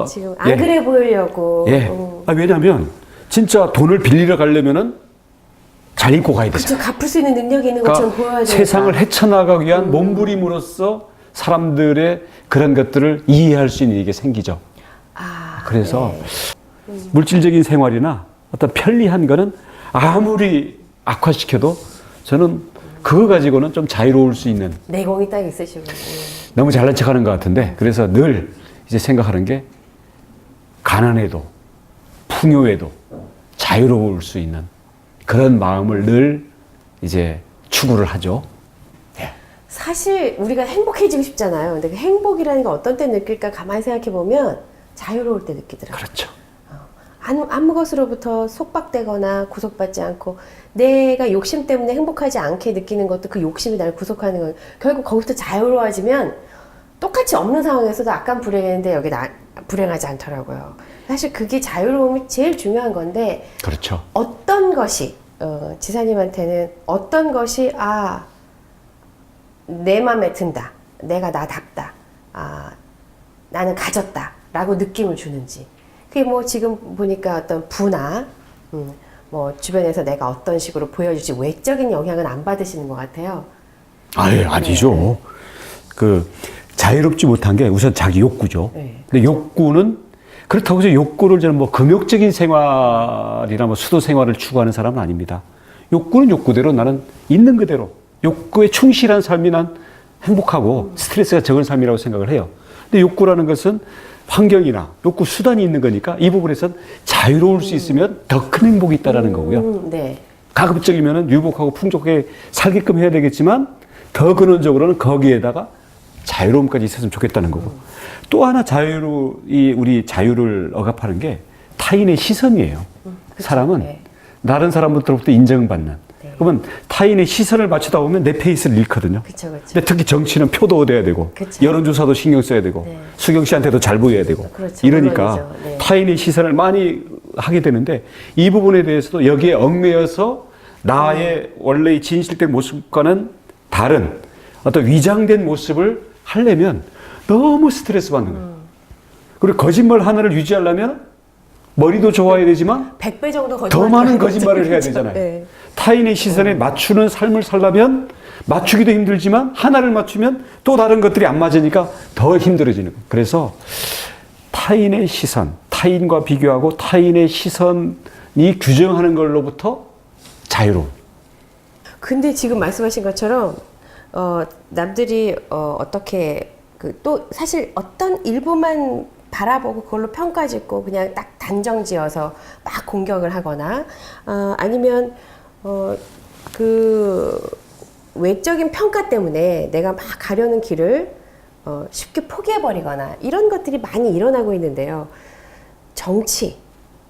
지금 안 그래 보이려고. 왜냐하면 진짜 돈을 빌리러 가려면은 잘 입고 가야 그렇죠. 되잖아요. 갚을 수 있는 능력이 있는 것처럼 보여야 되니까. 세상을 헤쳐나가기 위한 몸부림으로써 사람들의 그런 것들을 이해할 수 있는 이게 생기죠. 그래서 물질적인 생활이나 어떤 편리한 거는 아무리 악화시켜도 저는 그거 가지고는 좀 자유로울 수 있는, 내공이 딱 있으시고. 너무 잘난 척하는 것 같은데, 그래서 늘 이제 생각하는 게 가난해도 풍요해도 자유로울 수 있는 그런 마음을 늘 이제 추구를 하죠. 사실 우리가 행복해지고 싶잖아요. 근데 그 행복이라는 게 어떤 때 느낄까 가만히 생각해 보면 자유로울 때 느끼더라고요. 그렇죠. 아무 것으로부터 속박되거나 구속받지 않고 내가 욕심 때문에 행복하지 않게 느끼는 것도 그 욕심이 나를 구속하는 건 결국 거기서 자유로워지면 똑같이 없는 상황에서도 아까 불행했는데 여기 불행하지 않더라고요. 사실 그게 자유로움이 제일 중요한 건데 그렇죠. 어떤 것이 지사님한테는 어떤 것이 내 맘에 든다, 내가 나답다, 나는 가졌다 라고 느낌을 주는지, 그게 뭐 지금 보니까 어떤 부나 뭐 주변에서 내가 어떤 식으로 보여줄지 외적인 영향은 안 받으시는 것 같아요. 아예 아니죠. 네. 그 자유롭지 못한 게 우선 자기 욕구죠. 네. 근데 욕구는 그렇다고 해서 욕구를 저는 뭐 금욕적인 생활이나 뭐 수도 생활을 추구하는 사람은 아닙니다. 욕구는 욕구대로 나는 있는 그대로 욕구에 충실한 삶이 난 행복하고 스트레스가 적은 삶이라고 생각을 해요. 근데 욕구라는 것은 환경이나 욕구 수단이 있는 거니까 이 부분에선 자유로울 수 있으면 더 큰 행복이 있다라는 거고요. 네. 가급적이면은 유복하고 풍족하게 살게끔 해야 되겠지만 더 근원적으로는 거기에다가 자유로움까지 있었으면 좋겠다는 거고. 또 하나 우리 자유를 억압하는 게 타인의 시선이에요. 사람은 네. 다른 사람들로부터 인정받는. 네. 그러면 타인의 시선을 맞추다 보면 내 페이스를 잃거든요. 그쵸. 근데 특히 정치는 표도 얻어야 되고 그쵸. 여론조사도 신경 써야 되고 네. 수경 씨한테도 잘 보여야 되고 그렇죠. 이러니까 물론이죠. 네. 타인의 시선을 많이 하게 되는데 이 부분에 대해서도 여기에 얽매여서 나의 원래의 진실된 모습과는 다른 어떤 위장된 모습을 하려면 너무 스트레스 받는 거예요. 그리고 거짓말 하나를 유지하려면 머리도 좋아야 되지만 100배 정도 더 많은 거짓말을 해야 그렇죠. 되잖아요. 네. 타인의 시선에 맞추는 삶을 살려면 맞추기도 힘들지만 하나를 맞추면 또 다른 것들이 안 맞으니까 더 힘들어지는 거예요. 그래서 타인의 시선, 타인과 비교하고 타인의 시선이 규정하는 걸로부터 자유로움. 근데 지금 말씀하신 것처럼 남들이 어떻게 또 사실 어떤 일부만 바라보고 그걸로 평가짓고 그냥 딱 단정지어서 막 공격을 하거나 아니면 그 외적인 평가 때문에 내가 막 가려는 길을 쉽게 포기해버리거나 이런 것들이 많이 일어나고 있는데요. 정치,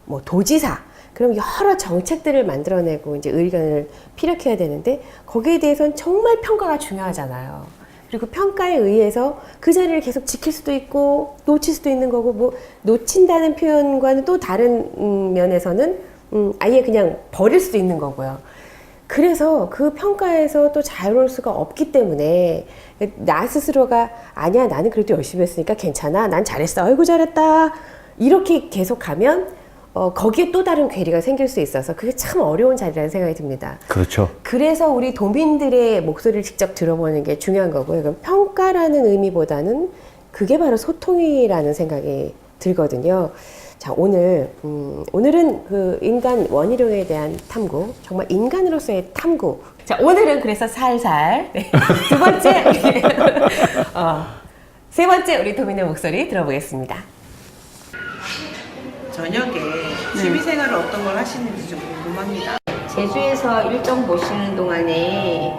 뭐 도지사, 그럼 여러 정책들을 만들어내고 이제 의견을 피력해야 되는데 거기에 대해서는 정말 평가가 중요하잖아요. 그리고 평가에 의해서 그 자리를 계속 지킬 수도 있고 놓칠 수도 있는 거고, 뭐 놓친다는 표현과는 또 다른 면에서는 아예 그냥 버릴 수도 있는 거고요. 그래서 그 평가에서 또 자유로울 수가 없기 때문에 나 스스로가 아니야 나는 그래도 열심히 했으니까 괜찮아 난 잘했어 아이고 잘했다 이렇게 계속 가면 거기에 또 다른 괴리가 생길 수 있어서 그게 참 어려운 자리라는 생각이 듭니다. 그렇죠. 그래서 우리 도민들의 목소리를 직접 들어보는 게 중요한 거고요. 그럼 평가라는 의미보다는 그게 바로 소통이라는 생각이 들거든요. 자, 오늘은 그 인간 원희룡에 대한 탐구, 정말 인간으로서의 탐구. 자, 오늘은 그래서 살살 네. 두 번째, 세 번째 우리 도민의 목소리 들어보겠습니다. 저녁에 취미생활을 어떤 걸 하시는지 좀 궁금합니다. 제주에서 일정 보시는 동안에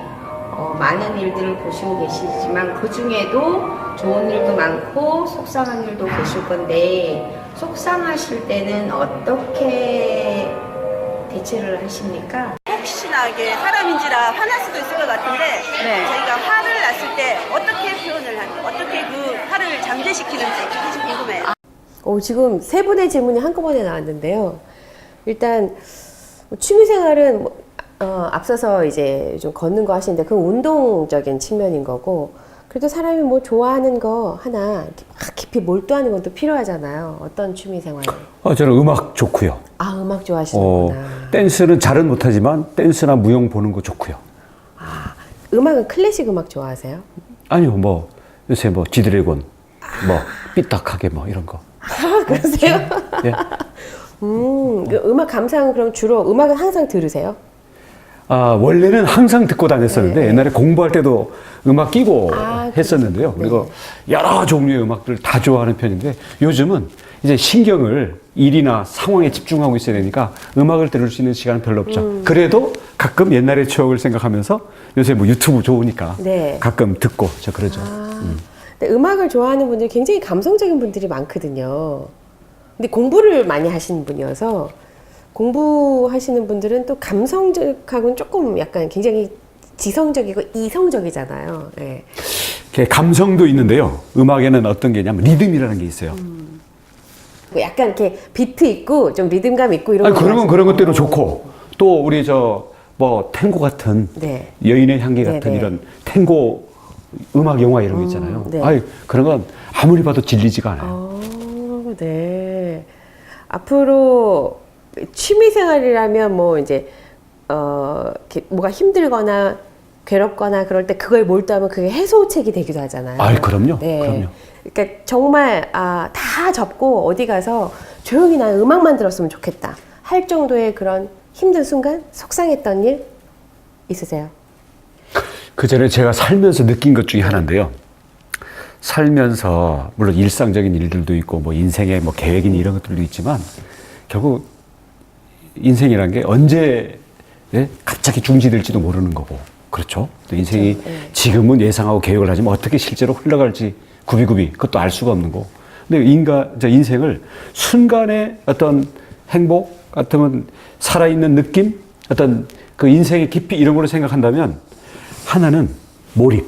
많은 일들을 보시고 계시지만 그 중에도 좋은 일도 많고 속상한 일도 계실 건데 속상하실 때는 어떻게 대처를 하십니까? 혹시나 이게 사람인지라 화날 수도 있을 것 같은데 저희가 화를 났을 때 어떻게 표현을 어떻게 그 화를 잠재시키는지 그게 좀 궁금해요. 지금 세 분의 질문이 한꺼번에 나왔는데요. 일단 취미생활은 앞서서 이제 좀 걷는 거 하시는데 그건 운동적인 측면인 거고, 그래도 사람이 뭐 좋아하는 거 하나 이렇게 막 깊이 몰두하는 건 또 필요하잖아요. 어떤 취미생활? 저는 음악 좋고요. 음악 좋아하시는구나. 댄스는 잘은 못하지만 댄스나 무용 보는 거 좋고요. 음악은 클래식 음악 좋아하세요? 아니요, 뭐 요새 뭐 지드래곤, 뭐 삐딱하게 뭐 이런 거. 그러세요? 예. 그 음악 감상은 그럼 주로 음악은 항상 들으세요? 원래는 항상 듣고 다녔었는데 네. 옛날에 공부할 때도 음악 끼고 했었는데요. 네. 그리고 여러 종류의 음악들을 다 좋아하는 편인데 요즘은 이제 신경을 일이나 상황에 집중하고 있어야 되니까 음악을 들을 수 있는 시간은 별로 없죠. 그래도 가끔 옛날의 추억을 생각하면서 요새 뭐 유튜브 좋으니까 네. 가끔 듣고 저 그러죠. 근데 음악을 좋아하는 분들이 굉장히 감성적인 분들이 많거든요. 근데 공부를 많이 하시는 분이어서 공부하시는 분들은 또 감성적하고는 조금 약간 굉장히 지성적이고 이성적이잖아요. 예. 감성도 있는데요. 음악에는 어떤 게 있냐면 리듬이라는 게 있어요. 약간 이렇게 비트 있고 좀 리듬감 있고 이런 아니, 거 그런 건 하시는 그런 거. 것대로 좋고 또 우리 뭐 탱고 같은 네. 여인의 향기 같은 네, 네. 이런 탱고 음악 영화 이런 거 있잖아요. 네. 아니, 그런 건 아무리 봐도 질리지가 않아요. 네. 앞으로 취미 생활이라면 뭐 이제 이렇게 뭐가 힘들거나 괴롭거나 그럴 때 그거에 몰두하면 그게 해소책이 되기도 하잖아요. 아이, 그럼요. 네. 그럼요. 그러니까 정말 다 접고 어디 가서 조용히 나 음악만 들었으면 좋겠다 할 정도의 그런 힘든 순간, 속상했던 일 있으세요? 그 전에 제가 살면서 느낀 것 중에 하나인데요. 살면서 물론 일상적인 일들도 있고 뭐 인생의 뭐 계획이니 이런 것들도 있지만 결국 인생이란 게 언제 갑자기 중지될지도 모르는 거고 그렇죠. 또 인생이 지금은 예상하고 계획을 하지만 어떻게 실제로 흘러갈지 구비구비 그것도 알 수가 없는 거고. 근데 인생을 순간의 어떤 행복 같으면 살아있는 느낌 어떤 그 인생의 깊이 이런 걸로 생각한다면 하나는 몰입.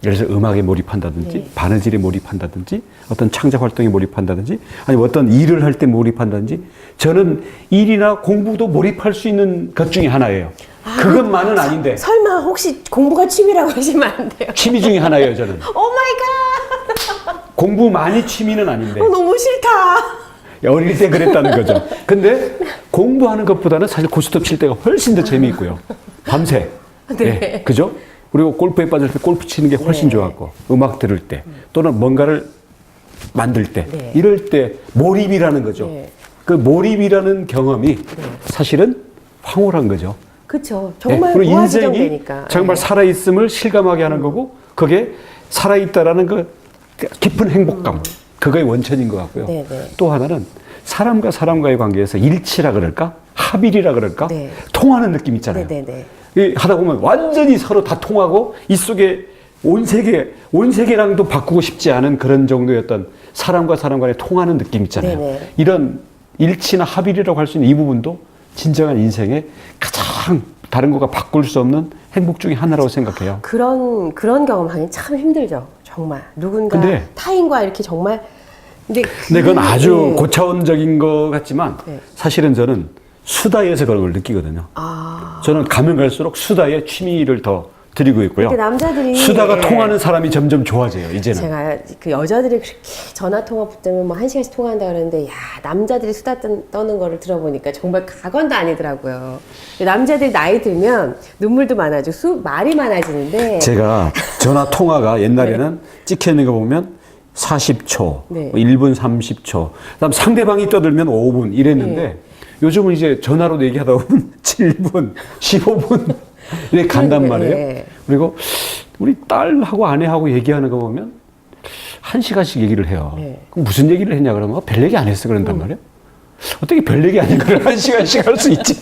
예를 들어서 음악에 몰입한다든지 네. 바느질에 몰입한다든지 어떤 창작 활동에 몰입한다든지 아니면 어떤 일을 할 때 몰입한다든지 저는 일이나 공부도 몰입할 수 있는 것 중에 하나예요. 그것만은 아닌데 설마 혹시 공부가 취미라고 하시면 안 돼요? 취미 중에 하나예요. 저는 오 마이 갓! 공부 많이 취미는 아닌데 너무 싫다. 어릴 때 그랬다는 거죠. 근데 공부하는 것보다는 사실 고스톱 칠 때가 훨씬 더 재미있고요. 밤새. 네. 예, 그죠? 그리고 골프에 빠질 때 골프 치는 게 훨씬 네. 좋았고, 음악 들을 때, 또는 뭔가를 만들 때, 네. 이럴 때 몰입이라는 거죠. 네. 그 몰입이라는 경험이 사실은 황홀한 거죠. 그렇죠. 예, 정말 그리고 인생이 무한지정되니까. 정말 살아있음을 실감하게 하는 거고, 그게 살아있다라는 그 깊은 행복감, 그거의 원천인 것 같고요. 네, 네. 또 하나는 사람과 사람과의 관계에서 일치라 그럴까? 합일이라 그럴까? 네. 통하는 느낌 있잖아요. 네네네. 하다 보면 완전히 서로 다 통하고 이 속에 온 세계랑도 바꾸고 싶지 않은 그런 정도의 어떤 사람과 사람 간의 통하는 느낌 있잖아요. 네네. 이런 일치나 합일이라고 할 수 있는 이 부분도 진정한 인생의 가장 다른 거가 바꿀 수 없는 행복 중에 하나라고 생각해요. 그런 경험하기 참 힘들죠. 정말 누군가 근데- 타인과 이렇게 정말 근데 그건 아주 네. 고차원적인 것 같지만 네. 사실은 저는 수다에서 그런 걸 느끼거든요. 저는 가면 갈수록 수다에 취미를 더 드리고 있고요. 근데 남자들이 수다가 예. 통하는 사람이 점점 좋아져요. 이제는. 제가 그 여자들이 그렇게 전화 통화 붙으면 뭐 1시간씩 통화한다 그러는데 야 남자들이 수다 떠는 거를 들어보니까 정말 가관도 아니더라고요. 남자들이 나이 들면 눈물도 많아지고 말이 많아지는데 제가 전화 통화가 옛날에는 찍혀 있는 거 보면 40초, 네. 1분 30초, 그다음 상대방이 떠들면 5분 이랬는데 요즘은 이제 전화로 얘기하다 보면 7분, 15분 이렇게 간단 말이에요. 네. 그리고 우리 딸하고 아내하고 얘기하는 거 보면 1시간씩 얘기를 해요. 네. 그럼 무슨 얘기를 했냐 그러면 별 얘기 안 했어 그런단 말이에요. 어떻게 별 얘기 아닌 걸 1시간씩 할 수 있지?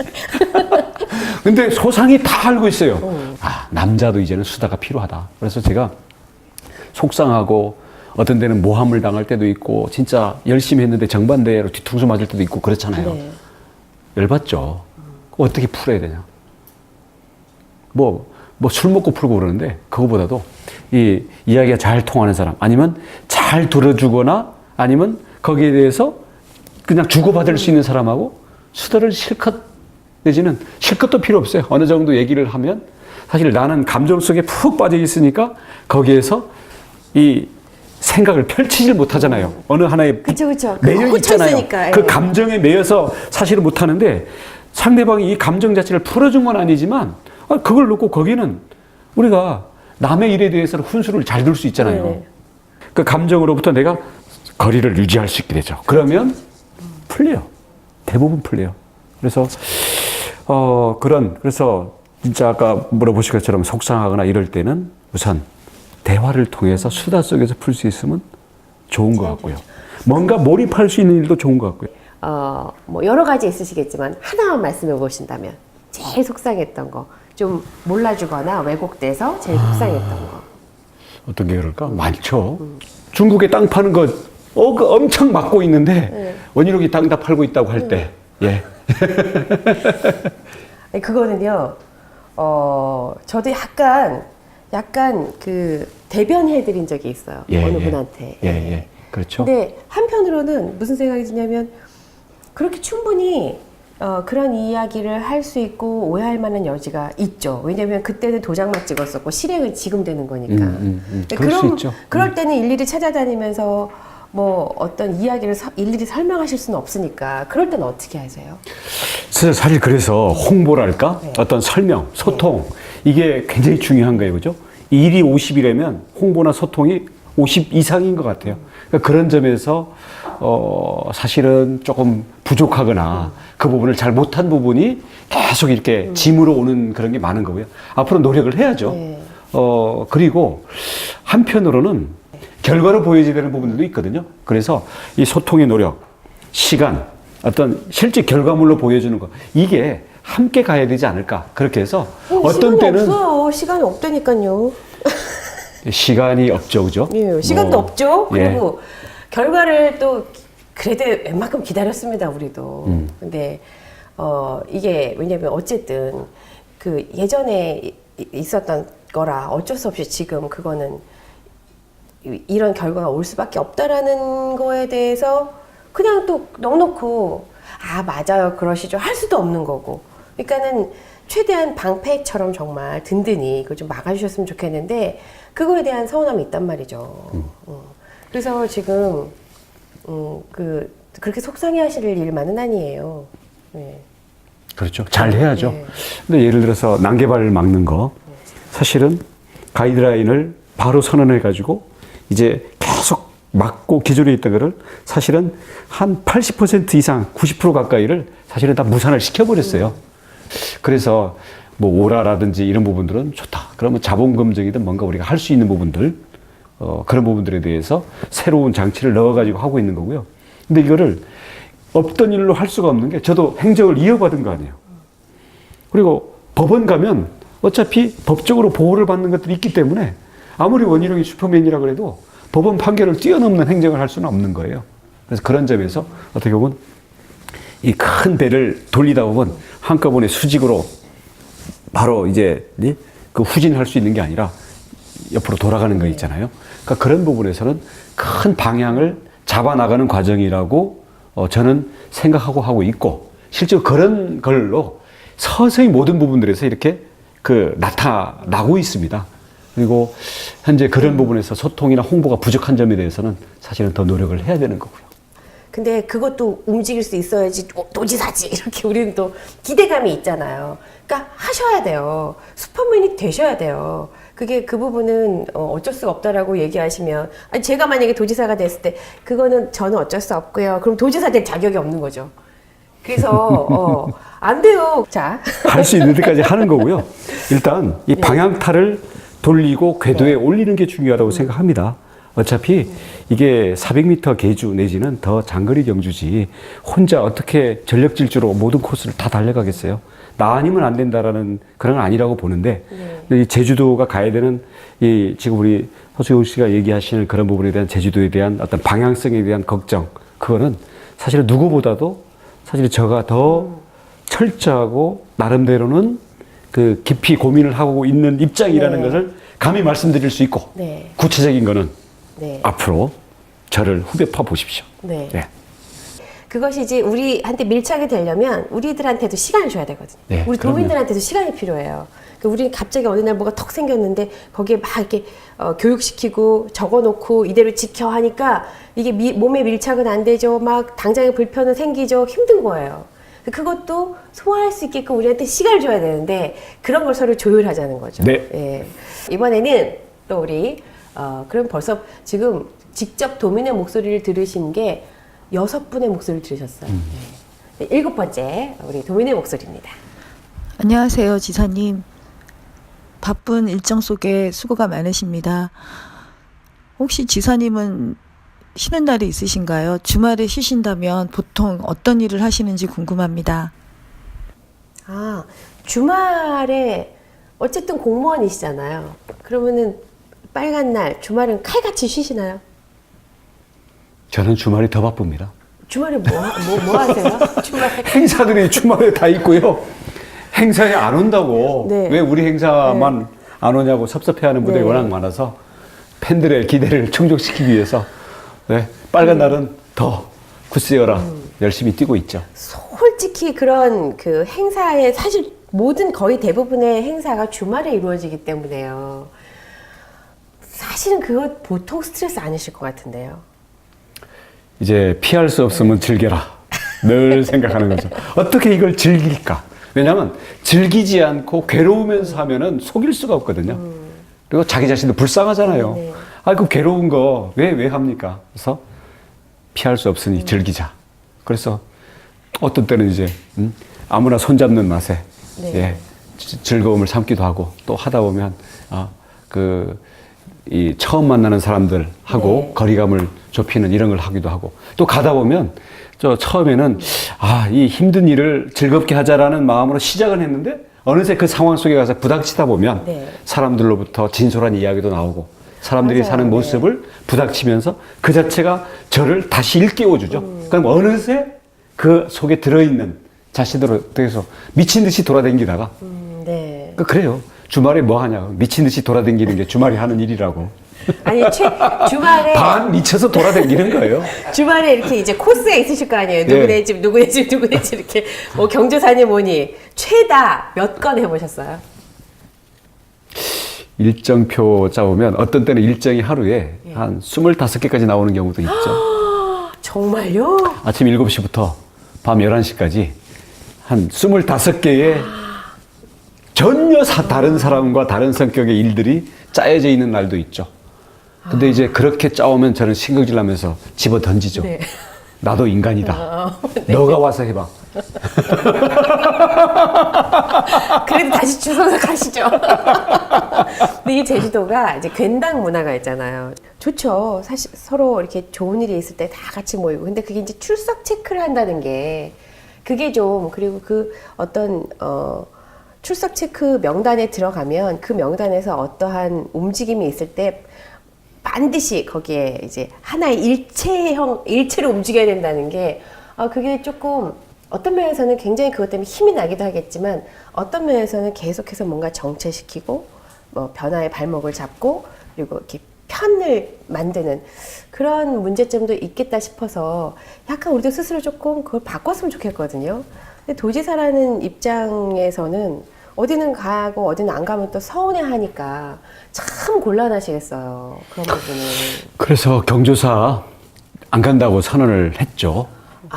근데 소상히 다 알고 있어요. 남자도 이제는 수다가 필요하다. 그래서 제가 속상하고 어떤 데는 모함을 당할 때도 있고 진짜 열심히 했는데 정반대로 뒤통수 맞을 때도 있고 그렇잖아요. 네. 열받죠. 그거 어떻게 풀어야 되냐. 뭐 술 먹고 풀고 그러는데 그거보다도 이 이야기가 잘 통하는 사람 아니면 잘 들어주거나 아니면 거기에 대해서 그냥 주고받을 수 있는 사람하고 수다를 실컷 내지는 실컷도 필요 없어요. 어느 정도 얘기를 하면 사실 나는 감정 속에 푹 빠져 있으니까 거기에서 이 생각을 펼치질 못하잖아요. 어느 하나의 그쵸. 매여 꽂혀 있잖아요. 있으니까, 그 예. 감정에 매여서 사실은 못하는데 상대방이 이 감정 자체를 풀어준 건 아니지만 그걸 놓고 거기는 우리가 남의 일에 대해서는 훈수를 잘 둘 수 있잖아요. 네. 그 감정으로부터 내가 거리를 유지할 수 있게 되죠. 그러면 풀려요. 대부분 풀려요. 그래서 그래서 진짜 아까 물어보신 것처럼 속상하거나 이럴 때는 우선 대화를 통해서 수다 속에서 풀 수 있으면 좋은 것 같고요. 뭔가 몰입할 수 있는 일도 좋은 것 같고요. 뭐 여러 가지 있으시겠지만 하나만 말씀해 보신다면 제일 속상했던 거, 좀 몰라주거나 왜곡돼서 제일 속상했던 거. 어떤 게 그럴까? 많죠. 중국에 땅 파는 거 그 엄청 막고 있는데 원희룡이 땅 다 팔고 있다고 할 때, 예. 아니, 그거는요, 저도 약간 그 대변해드린 적이 있어요. 예, 어느 예. 분한테. 예. 그렇죠. 근데 한편으로는 무슨 생각이 드냐면 그렇게 충분히 그런 이야기를 할 수 있고 오해할 만한 여지가 있죠. 왜냐하면 그때는 도장만 찍었었고 실행은 지금 되는 거니까. 그럴 수 있죠. 그럴 때는 일일이 찾아다니면서 뭐 어떤 이야기를 일일이 설명하실 수는 없으니까 그럴 때는 어떻게 하세요? 사실 그래서 홍보랄까? 네. 어떤 설명, 소통 이게 굉장히 중요한 거예요. 그죠? 일이 50이라면 홍보나 소통이 50 이상인 것 같아요. 그러니까 그런 점에서 사실은 조금 부족하거나 그 부분을 잘 못한 부분이 계속 이렇게 짐으로 오는 그런 게 많은 거고요. 앞으로 노력을 해야죠. 네. 그리고 한편으로는 결과로 보여져야 되는 부분들도 있거든요. 그래서 이 소통의 노력, 시간, 어떤 실제 결과물로 보여주는 거 이게 함께 가야 되지 않을까. 그렇게 해서 어떤 시간이 때는 없어요. 시간이 없다니까요. 시간이 없죠, 그죠? 예, 시간도 없죠. 예. 그리고 결과를 또 그래도 웬만큼 기다렸습니다, 우리도. 근데 이게 왜냐면 어쨌든 그 예전에 있었던 거라 어쩔 수 없이 지금 그거는 이런 결과가 올 수밖에 없다라는 거에 대해서 그냥 또 넉넉고 아 맞아요 그러시죠 할 수도 없는 거고 그러니까는 최대한 방패처럼 정말 든든히 이걸 좀 막아주셨으면 좋겠는데 그거에 대한 서운함이 있단 말이죠. 그래서 지금 그렇게 속상해하실 일만은 아니에요. 네. 그렇죠. 잘 해야죠. 네. 근데 예를 들어서 난개발을 막는 거 사실은 가이드라인을 바로 선언해가지고 이제 계속 막고 기존에 있던 거를 사실은 한 80% 이상 90% 가까이를 사실은 다 무산을 시켜버렸어요. 그래서 뭐 오라라든지 이런 부분들은 좋다. 그러면 자본금적이든 뭔가 우리가 할 수 있는 부분들 그런 부분들에 대해서 새로운 장치를 넣어가지고 하고 있는 거고요. 근데 이거를 없던 일로 할 수가 없는 게 저도 행정을 이어받은 거 아니에요. 그리고 법원 가면 어차피 법적으로 보호를 받는 것들이 있기 때문에 아무리 원희룡이 슈퍼맨이라 그래도 법원 판결을 뛰어넘는 행정을 할 수는 없는 거예요. 그래서 그런 점에서 어떻게 보면 이 큰 배를 돌리다 보면 한꺼번에 수직으로 바로 이제 그 후진할 수 있는 게 아니라 옆으로 돌아가는 거 있잖아요. 그러니까 그런 부분에서는 큰 방향을 잡아나가는 과정이라고 저는 생각하고 하고 있고 실제로 그런 걸로 서서히 모든 부분들에서 이렇게 나타나고 있습니다. 그리고 현재 그런 부분에서 소통이나 홍보가 부족한 점에 대해서는 사실은 더 노력을 해야 되는 거고요. 근데 그것도 움직일 수 있어야지 도지사지 이렇게 우리는 또 기대감이 있잖아요. 그러니까 하셔야 돼요. 슈퍼맨이 되셔야 돼요. 그게 그 부분은 어쩔 수가 없다라고 얘기하시면 아니 제가 만약에 도지사가 됐을 때 그거는 저는 어쩔 수 없고요. 그럼 도지사 될 자격이 없는 거죠. 그래서 안 돼요. 자, 할 수 있는 데까지 하는 거고요. 일단 이 방향타를 돌리고 궤도에 올리는 게 중요하다고 생각합니다. 어차피 이게 400m 계주 내지는 더 장거리 경주지 혼자 어떻게 전력 질주로 모든 코스를 다 달려가겠어요? 나 아니면 안 된다라는 그런 건 아니라고 보는데 이 제주도가 가야 되는 이 지금 우리 허수용 씨가 얘기하시는 그런 부분에 대한 제주도에 대한 어떤 방향성에 대한 걱정 그거는 사실 누구보다도 사실 저가 더 철저하고 나름대로는 그 깊이 고민을 하고 있는 입장이라는 것을 감히 말씀드릴 수 있고 구체적인 거는 앞으로 저를 후배 파 보십시오. 네. 그것이 이제 우리한테 밀착이 되려면 우리들한테도 시간을 줘야 되거든요. 네, 우리 그럼요. 도민들한테도 시간이 필요해요. 그러니까 우리는 갑자기 어느 날 뭐가 턱 생겼는데 거기에 막 이렇게 교육시키고 적어놓고 이대로 지켜 하니까 이게 몸에 밀착은 안 되죠. 막 당장의 불편은 생기죠. 힘든 거예요. 그것도 소화할 수 있게끔 우리한테 시간을 줘야 되는데 그런 걸 서로 조율하자는 거죠. 네. 예. 이번에는 또 우리 그럼 벌써 지금 직접 도민의 목소리를 들으신 게 6분의 목소리를 들으셨어요. 네. 7번째 우리 도민의 목소리입니다. 안녕하세요, 지사님. 바쁜 일정 속에 수고가 많으십니다. 혹시 지사님은 쉬는 날이 있으신가요? 주말에 쉬신다면 보통 어떤 일을 하시는지 궁금합니다. 아, 주말에 어쨌든 공무원이시잖아요. 그러면은 빨간 날, 주말은 칼같이 쉬시나요? 저는 주말이 더 바쁩니다. 주말에 뭐 하세요? 주말에. 행사들이 주말에 다 있고요. 행사에 안 온다고. 네. 왜 우리 행사만 안 오냐고 섭섭해하는 분들이 네. 워낙 많아서 팬들의 기대를 충족시키기 위해서 네, 빨간 날은 더 굳세어라 열심히 뛰고 있죠. 솔직히 그런 그 행사에 사실 모든 거의 대부분의 행사가 주말에 이루어지기 때문에요. 사실은 그거 보통 스트레스 아니실 것 같은데요. 이제 피할 수 없으면 즐겨라. 늘 생각하는 거죠. 어떻게 이걸 즐길까? 왜냐하면 즐기지 않고 괴로우면서 하면은 속일 수가 없거든요. 그리고 자기 자신도 불쌍하잖아요. 네. 그 괴로운 거 왜 합니까? 그래서 피할 수 없으니 즐기자. 그래서 어떤 때는 이제 아무나 손잡는 맛에 네. 예, 즐거움을 삼기도 하고 또 하다 보면 이 처음 만나는 사람들하고 네. 거리감을 좁히는 이런 걸 하기도 하고 또 가다 보면 처음에는 이 힘든 일을 즐겁게 하자라는 마음으로 시작은 했는데 어느새 그 상황 속에 가서 부닥치다 보면 네. 사람들로부터 진솔한 이야기도 나오고 사람들이 맞아요. 사는 모습을 부닥치면서 그 자체가 저를 다시 일깨워주죠. 그럼 어느새 그 속에 들어있는 자신으로 돼서 미친 듯이 돌아다니다가 네. 그래요. 주말에 뭐 하냐. 미친 듯이 돌아다니는 게 주말에 하는 일이라고. 아니 주말에 반 미쳐서 돌아다니는 거예요. 주말에 이렇게 이제 코스가 있으실 거 아니에요. 네. 누구네 집, 누구네 집, 누구네 집 이렇게 뭐 경조사니 뭐니 최다 몇 건 해보셨어요? 일정표 짜보면 어떤 때는 일정이 하루에 한 25개까지 나오는 경우도 있죠. 정말요? 아침 7시부터 밤 11시까지 한 25개의 전혀 다른 사람과 다른 성격의 일들이 짜여져 있는 날도 있죠. 근데 이제 그렇게 짜오면 저는 신경질 나면서 집어 던지죠. 네. 나도 인간이다. 너가 와서 해봐. 그래도 다시 주워서 가시죠. 근데 이 제주도가 이제 괜당 문화가 있잖아요. 좋죠. 사실 서로 이렇게 좋은 일이 있을 때 다 같이 모이고. 근데 그게 이제 출석 체크를 한다는 게 그게 좀 그리고 그 어떤 출석 체크 명단에 들어가면 그 명단에서 어떠한 움직임이 있을 때 반드시 거기에 이제 하나의 일체로 움직여야 된다는 게 그게 조금 어떤 면에서는 굉장히 그것 때문에 힘이 나기도 하겠지만 어떤 면에서는 계속해서 뭔가 정체시키고 뭐 변화의 발목을 잡고 그리고 이렇게 편을 만드는 그런 문제점도 있겠다 싶어서 약간 우리도 스스로 조금 그걸 바꿨으면 좋겠거든요. 근데 도지사라는 입장에서는 어디는 가고 어디는 안 가면 또 서운해하니까 참 곤란하시겠어요. 그런 부분은. 그래서 경조사 안 간다고 선언을 했죠.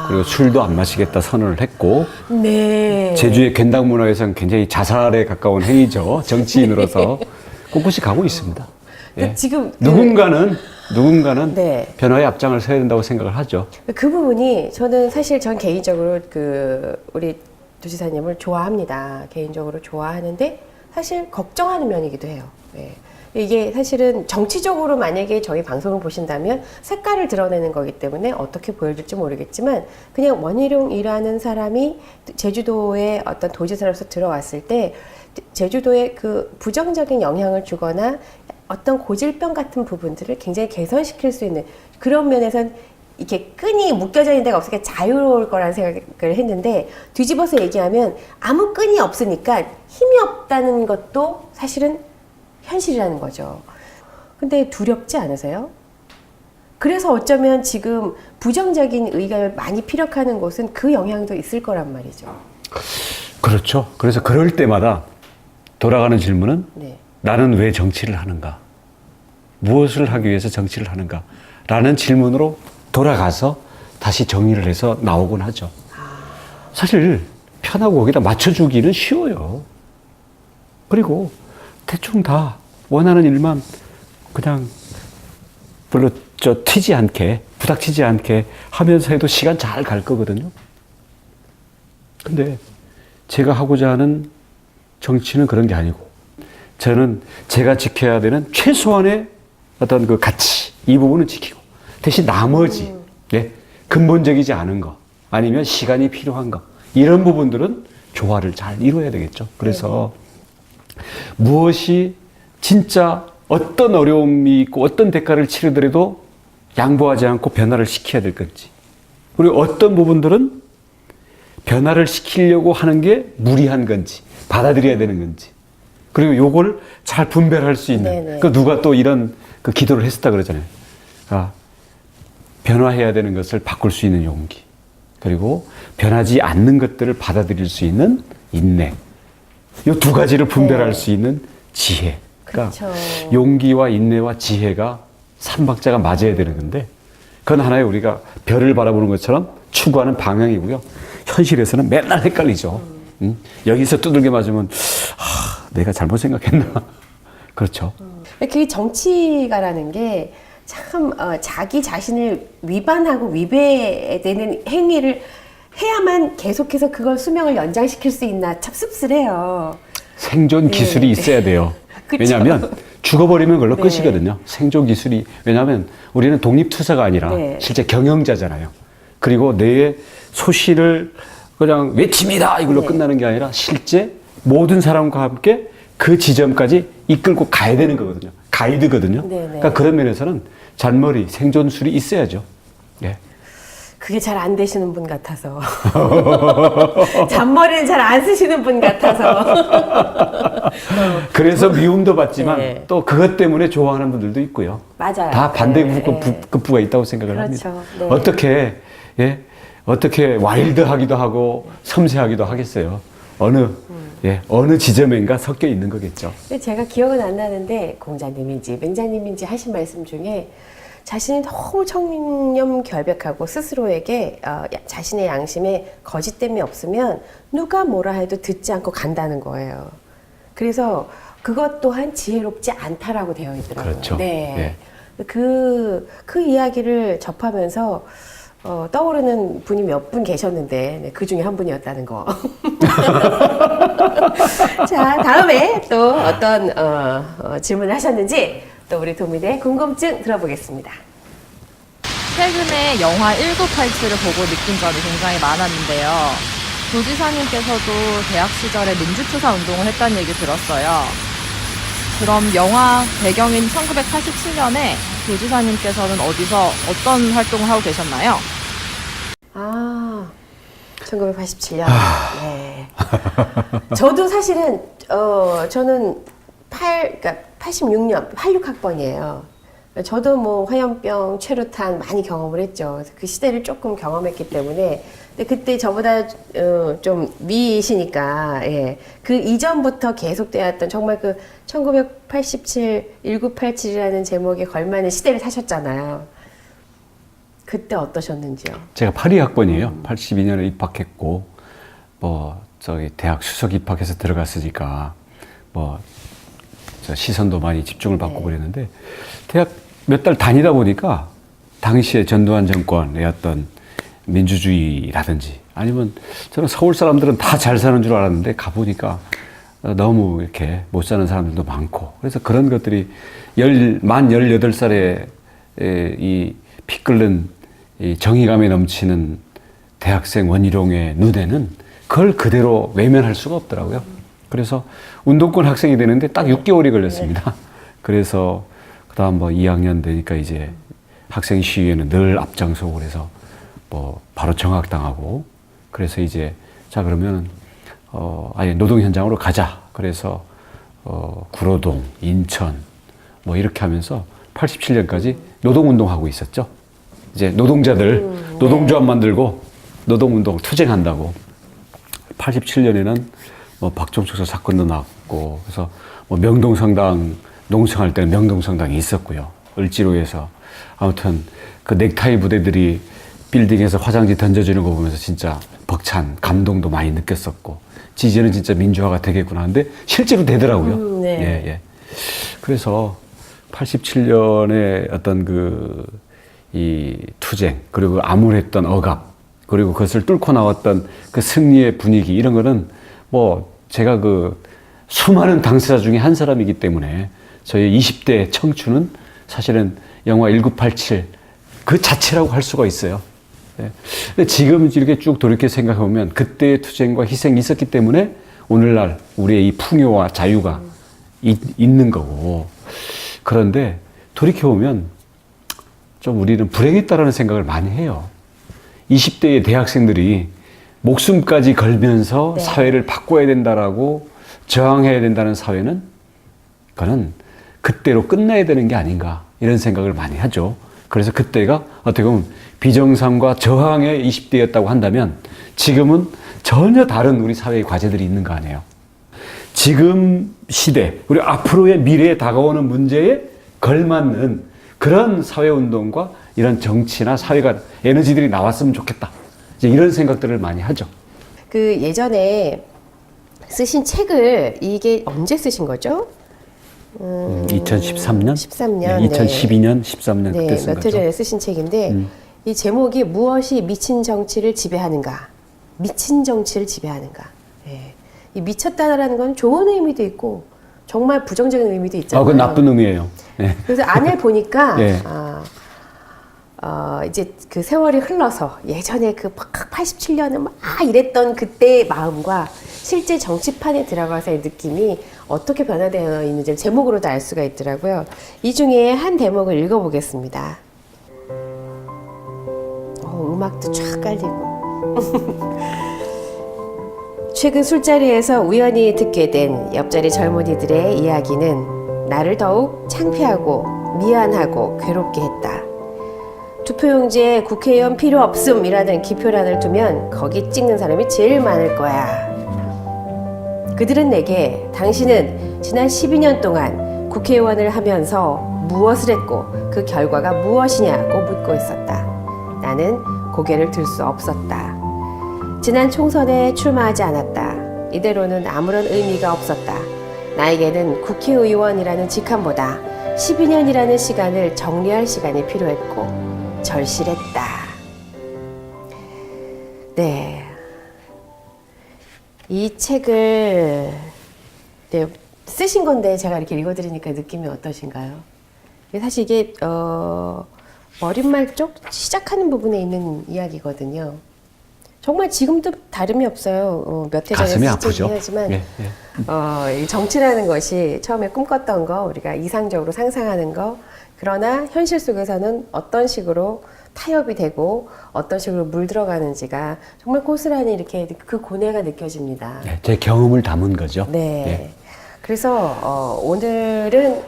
그리고 술도 안 마시겠다 선언을 했고 네. 제주의 괜당 문화에서는 굉장히 자살에 가까운 행위죠. 정치인으로서 꿋꿋이 가고 있습니다. 예. 지금 누군가는 네. 변화의 앞장을 서야 된다고 생각을 하죠. 그 부분이 저는 사실 전 개인적으로 우리 도지사님을 좋아합니다. 개인적으로 좋아하는데 사실 걱정하는 면이기도 해요. 네. 이게 사실은 정치적으로 만약에 저희 방송을 보신다면 색깔을 드러내는 거기 때문에 어떻게 보여줄지 모르겠지만 그냥 원희룡이라는 사람이 제주도의 어떤 도지사로서 들어왔을 때 제주도에 그 부정적인 영향을 주거나 어떤 고질병 같은 부분들을 굉장히 개선시킬 수 있는 그런 면에선 이렇게 끈이 묶여져 있는 데가 없으니까 자유로울 거라는 생각을 했는데 뒤집어서 얘기하면 아무 끈이 없으니까 힘이 없다는 것도 사실은 현실이라는 거죠. 근데 두렵지 않으세요? 그래서 어쩌면 지금 부정적인 의견을 많이 피력하는 곳은 그 영향도 있을 거란 말이죠. 그렇죠. 그래서 그럴 때마다 돌아가는 질문은 네. 나는 왜 정치를 하는가? 무엇을 하기 위해서 정치를 하는가? 라는 질문으로 돌아가서 다시 정리를 해서 나오곤 하죠. 사실 편하고 거기다 맞춰주기는 쉬워요. 그리고 대충 다 원하는 일만 그냥 별로 튀지 않게 부닥치지 않게 하면서 해도 시간 잘 갈 거거든요. 근데 제가 하고자 하는 정치는 그런 게 아니고 저는 제가 지켜야 되는 최소한의 어떤 그 가치 이 부분은 지키고 대신 나머지 네, 근본적이지 않은 거 아니면 시간이 필요한 거 이런 부분들은 조화를 잘 이루어야 되겠죠. 그래서 무엇이 진짜 어떤 어려움이 있고 어떤 대가를 치르더라도 양보하지 않고 변화를 시켜야 될 건지, 그리고 어떤 부분들은 변화를 시키려고 하는 게 무리한 건지, 받아들여야 되는 건지, 그리고 요걸 잘 분별할 수 있는, 네네. 그 누가 또 이런 그 기도를 했었다 그러잖아요. 그러니까 변화해야 되는 것을 바꿀 수 있는 용기, 그리고 변하지 않는 것들을 받아들일 수 있는 인내, 이 두 가지를 분별할 수 있는 지혜. 그러니까 그렇죠. 용기와 인내와 지혜가 삼박자가 맞아야 되는 건데, 그건 하나의 우리가 별을 바라보는 것처럼 추구하는 방향이고요. 현실에서는 맨날 헷갈리죠. 여기서 두들겨 맞으면 내가 잘못 생각했나. 그렇죠. 그 정치가라는 게 참 자기 자신을 위반하고 위배되는 행위를 해야만 계속해서 그걸 수명을 연장시킬 수 있나 참 씁쓸해요. 생존 기술이 있어야 돼요. 그쵸. 왜냐하면 죽어버리면 그걸로 네. 끝이거든요. 생존 기술이. 왜냐하면 우리는 독립투사가 아니라 네. 실제 경영자잖아요. 그리고 내 소신을 그냥 외칩니다 이걸로 네. 끝나는 게 아니라 실제 모든 사람과 함께 그 지점까지 이끌고 가야 되는 거거든요. 가이드거든요. 네, 네. 그러니까 그런 면에서는 잔머리, 생존술이 있어야죠. 예. 그게 잘 안 되시는 분 같아서. 잔머리는 잘 안 쓰시는 분 같아서. 그래서 미움도 받지만 네. 또 그것 때문에 좋아하는 분들도 있고요. 맞아요. 다 반대 네, 급부가 있다고 생각을 그렇죠. 합니다. 네. 어떻게 와일드하기도 하고 섬세하기도 하겠어요. 어느 지점인가 섞여 있는 거겠죠. 근데 제가 기억은 안 나는데 공자님인지 맹자님인지 하신 말씀 중에 자신이 너무 청렴결백하고 스스로에게 자신의 양심에 거짓됨이 없으면 누가 뭐라 해도 듣지 않고 간다는 거예요. 그래서 그것 또한 지혜롭지 않다라고 되어 있더라고요. 그렇죠. 네. 그 이야기를 접하면서 떠오르는 분이 몇 분 계셨는데 네, 그 중에 한 분이었다는 거. 자, 다음에 또 어떤 질문을 하셨는지 또 우리 도민의 궁금증 들어보겠습니다. 최근에 영화 1987을 보고 느낀 점이 굉장히 많았는데요. 도지사님께서도 대학 시절에 민주투사 운동을 했다는 얘기 들었어요. 그럼 영화 배경인 1987년에 도지사님께서는 어디서 어떤 활동을 하고 계셨나요? 1987년. 네. 저도 사실은 저는 86년 86학번이에요. 저도 뭐 화염병, 최루탄 많이 경험을 했죠. 그 시대를 조금 경험했기 때문에. 근데 그때 저보다 좀 위이시니까 예. 그 이전부터 계속되었던 정말 그 1987, 1987이라는 제목에 걸맞는 시대를 사셨잖아요. 그때 어떠셨는지요? 제가 82학번이에요. 82년에 입학했고, 대학 수석 입학해서 들어갔으니까, 시선도 많이 집중을 받고 네. 그랬는데, 대학 몇 달 다니다 보니까, 당시에 전두환 정권의 어떤 민주주의라든지, 아니면 저는 서울 사람들은 다 잘 사는 줄 알았는데, 가보니까 너무 이렇게 못 사는 사람들도 많고, 그래서 그런 것들이 만 18살에 이 피 끓는 이 정의감에 넘치는 대학생 원희룡의 눈에는 그걸 그대로 외면할 수가 없더라고요. 그래서 운동권 학생이 되는데 딱 6개월이 걸렸습니다. 그래서 그다음 2학년 되니까 이제 학생 시위에는 늘 앞장서고 그래서 바로 정학당하고, 그래서 이제 자 그러면 아예 노동 현장으로 가자. 그래서 구로동, 인천 이렇게 하면서 87년까지 노동운동하고 있었죠. 이제 노동자들 노동조합 만들고 노동운동 투쟁한다고. 87년에는 박종철 사건도 났고, 그래서 명동성당 농성할 때는 명동성당이 있었고요. 을지로에서. 아무튼 그 넥타이 부대들이 빌딩에서 화장지 던져주는 거 보면서 진짜 벅찬 감동도 많이 느꼈었고, 이제는 진짜 민주화가 되겠구나 하는데 실제로 되더라고요. 네. 예. 그래서 87년에 어떤 이 투쟁, 그리고 암울했던 억압, 그리고 그것을 뚫고 나왔던 그 승리의 분위기, 이런 거는 제가 수많은 당사자 중에 한 사람이기 때문에 저희 20대 청춘은 사실은 영화 1987 그 자체라고 할 수가 있어요. 예. 근데 지금 이렇게 쭉 돌이켜 생각해 보면 그때의 투쟁과 희생이 있었기 때문에 오늘날 우리의 이 풍요와 자유가 있는 거고, 그런데 돌이켜 보면 좀 우리는 불행했다라는 생각을 많이 해요. 20대의 대학생들이 목숨까지 걸면서 네. 사회를 바꿔야 된다라고 저항해야 된다는 사회는 그거는 그때로 끝나야 되는 게 아닌가 이런 생각을 많이 하죠. 그래서 그때가 어떻게 보면 비정상과 저항의 20대였다고 한다면 지금은 전혀 다른 우리 사회의 과제들이 있는 거 아니에요. 지금 시대, 우리 앞으로의 미래에 다가오는 문제에 걸맞는 그런 사회운동과 이런 정치나 사회가 에너지들이 나왔으면 좋겠다. 이제 이런 생각들을 많이 하죠. 그 예전에 쓰신 책을 이게 언제 쓰신 거죠? 2013년? 13년. 네, 2012년, 13년 네, 그때 쓴 몇 해 거죠. 전에 쓰신 책인데 이 제목이 무엇이 미친 정치를 지배하는가? 미친 정치를 지배하는가? 예. 이 미쳤다라는 건 좋은 의미도 있고 정말 부정적인 의미도 있잖아요. 그건 나쁜 의미예요. 네. 그래서 안에 보니까 예. 이제 그 세월이 흘러서 예전에 그 87년은 막 이랬던 그때의 마음과 실제 정치판에 들어가서의 느낌이 어떻게 변화되어 있는지 제목으로도 알 수가 있더라고요. 이 중에 한 대목을 읽어보겠습니다. 음악도 쫙 깔리고. 최근 술자리에서 우연히 듣게 된 옆자리 젊은이들의 이야기는 나를 더욱 창피하고 미안하고 괴롭게 했다. 투표용지에 국회의원 필요 없음이라는 기표란을 두면 거기 찍는 사람이 제일 많을 거야. 그들은 내게 당신은 지난 12년 동안 국회의원을 하면서 무엇을 했고 그 결과가 무엇이냐고 묻고 있었다. 나는 고개를 들 수 없었다. 지난 총선에 출마하지 않았다. 이대로는 아무런 의미가 없었다. 나에게는 국회의원이라는 직함보다 12년이라는 시간을 정리할 시간이 필요했고 절실했다. 네. 이 책을 쓰신 건데 제가 이렇게 읽어드리니까 느낌이 어떠신가요? 사실 이게 머릿말 쪽 시작하는 부분에 있는 이야기거든요. 정말 지금도 다름이 없어요. 몇 해 전에 가슴이 쓰긴 아프죠. 하지만 예, 예. 이 정치라는 것이 처음에 꿈꿨던 거, 우리가 이상적으로 상상하는 거, 그러나 현실 속에서는 어떤 식으로 타협이 되고 어떤 식으로 물들어가는지가 정말 고스란히 이렇게 그 고뇌가 느껴집니다. 네, 제 경험을 담은 거죠. 네. 예. 그래서 오늘은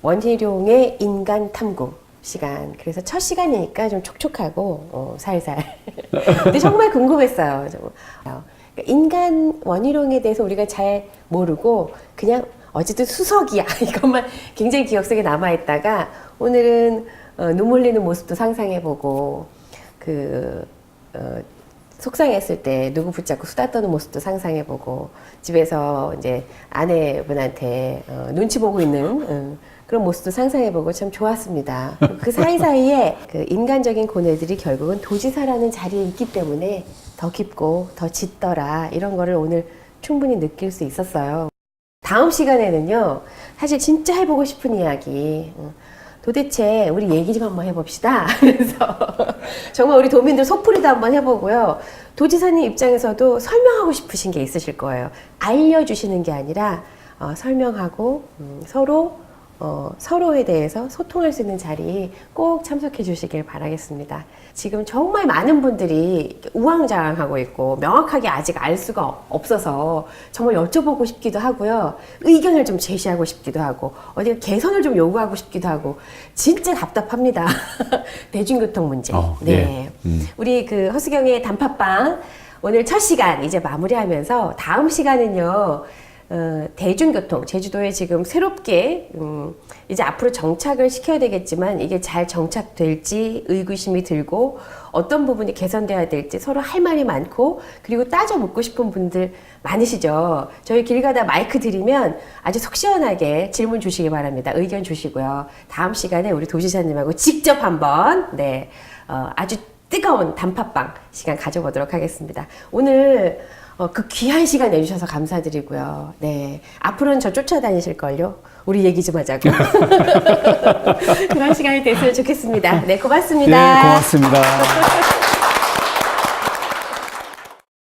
원희룡의 인간 탐구 시간. 그래서 첫 시간이니까 좀 촉촉하고 살살. 근데 정말 궁금했어요. 그러니까 인간 원희룡에 대해서 우리가 잘 모르고 그냥 어쨌든 수석이야 이것만 굉장히 기억 속에 남아있다가 오늘은 눈물 흘리는 모습도 상상해보고 속상했을 때 누구 붙잡고 수다 떠는 모습도 상상해보고 집에서 이제 아내분한테 눈치 보고 있는 그런 모습도 상상해보고 참 좋았습니다. 그 사이사이에 그 인간적인 고뇌들이 결국은 도지사라는 자리에 있기 때문에 더 깊고 더 짙더라 이런 거를 오늘 충분히 느낄 수 있었어요. 다음 시간에는요, 사실 진짜 해보고 싶은 이야기. 도대체 우리 얘기 좀 한번 해봅시다. 그래서 정말 우리 도민들 속풀이도 한번 해보고요. 도지사님 입장에서도 설명하고 싶으신 게 있으실 거예요. 알려주시는 게 아니라 설명하고 서로에 대해서 소통할 수 있는 자리 꼭 참석해 주시길 바라겠습니다. 지금 정말 많은 분들이 우왕좌왕하고 있고 명확하게 아직 알 수가 없어서 정말 여쭤보고 싶기도 하고요. 의견을 좀 제시하고 싶기도 하고 어디가 개선을 좀 요구하고 싶기도 하고 진짜 답답합니다. 대중교통 문제. 네. 예. 우리 그 허수경의 단팥빵 오늘 첫 시간 이제 마무리하면서 다음 시간은요. 대중교통, 제주도에 지금 새롭게 이제 앞으로 정착을 시켜야 되겠지만 이게 잘 정착될지 의구심이 들고 어떤 부분이 개선돼야 될지 서로 할 말이 많고 그리고 따져 묻고 싶은 분들 많으시죠. 저희 길 가다 마이크 드리면 아주 속 시원하게 질문 주시기 바랍니다. 의견 주시고요. 다음 시간에 우리 도지사님하고 직접 한번 아주 뜨거운 단팥빵 시간 가져보도록 하겠습니다. 오늘 그 귀한 시간 내주셔서 감사드리고요. 네. 앞으로는 저 쫓아다니실걸요? 우리 얘기 좀 하자고. 그런 시간이 됐으면 좋겠습니다. 네, 고맙습니다. 네, 고맙습니다.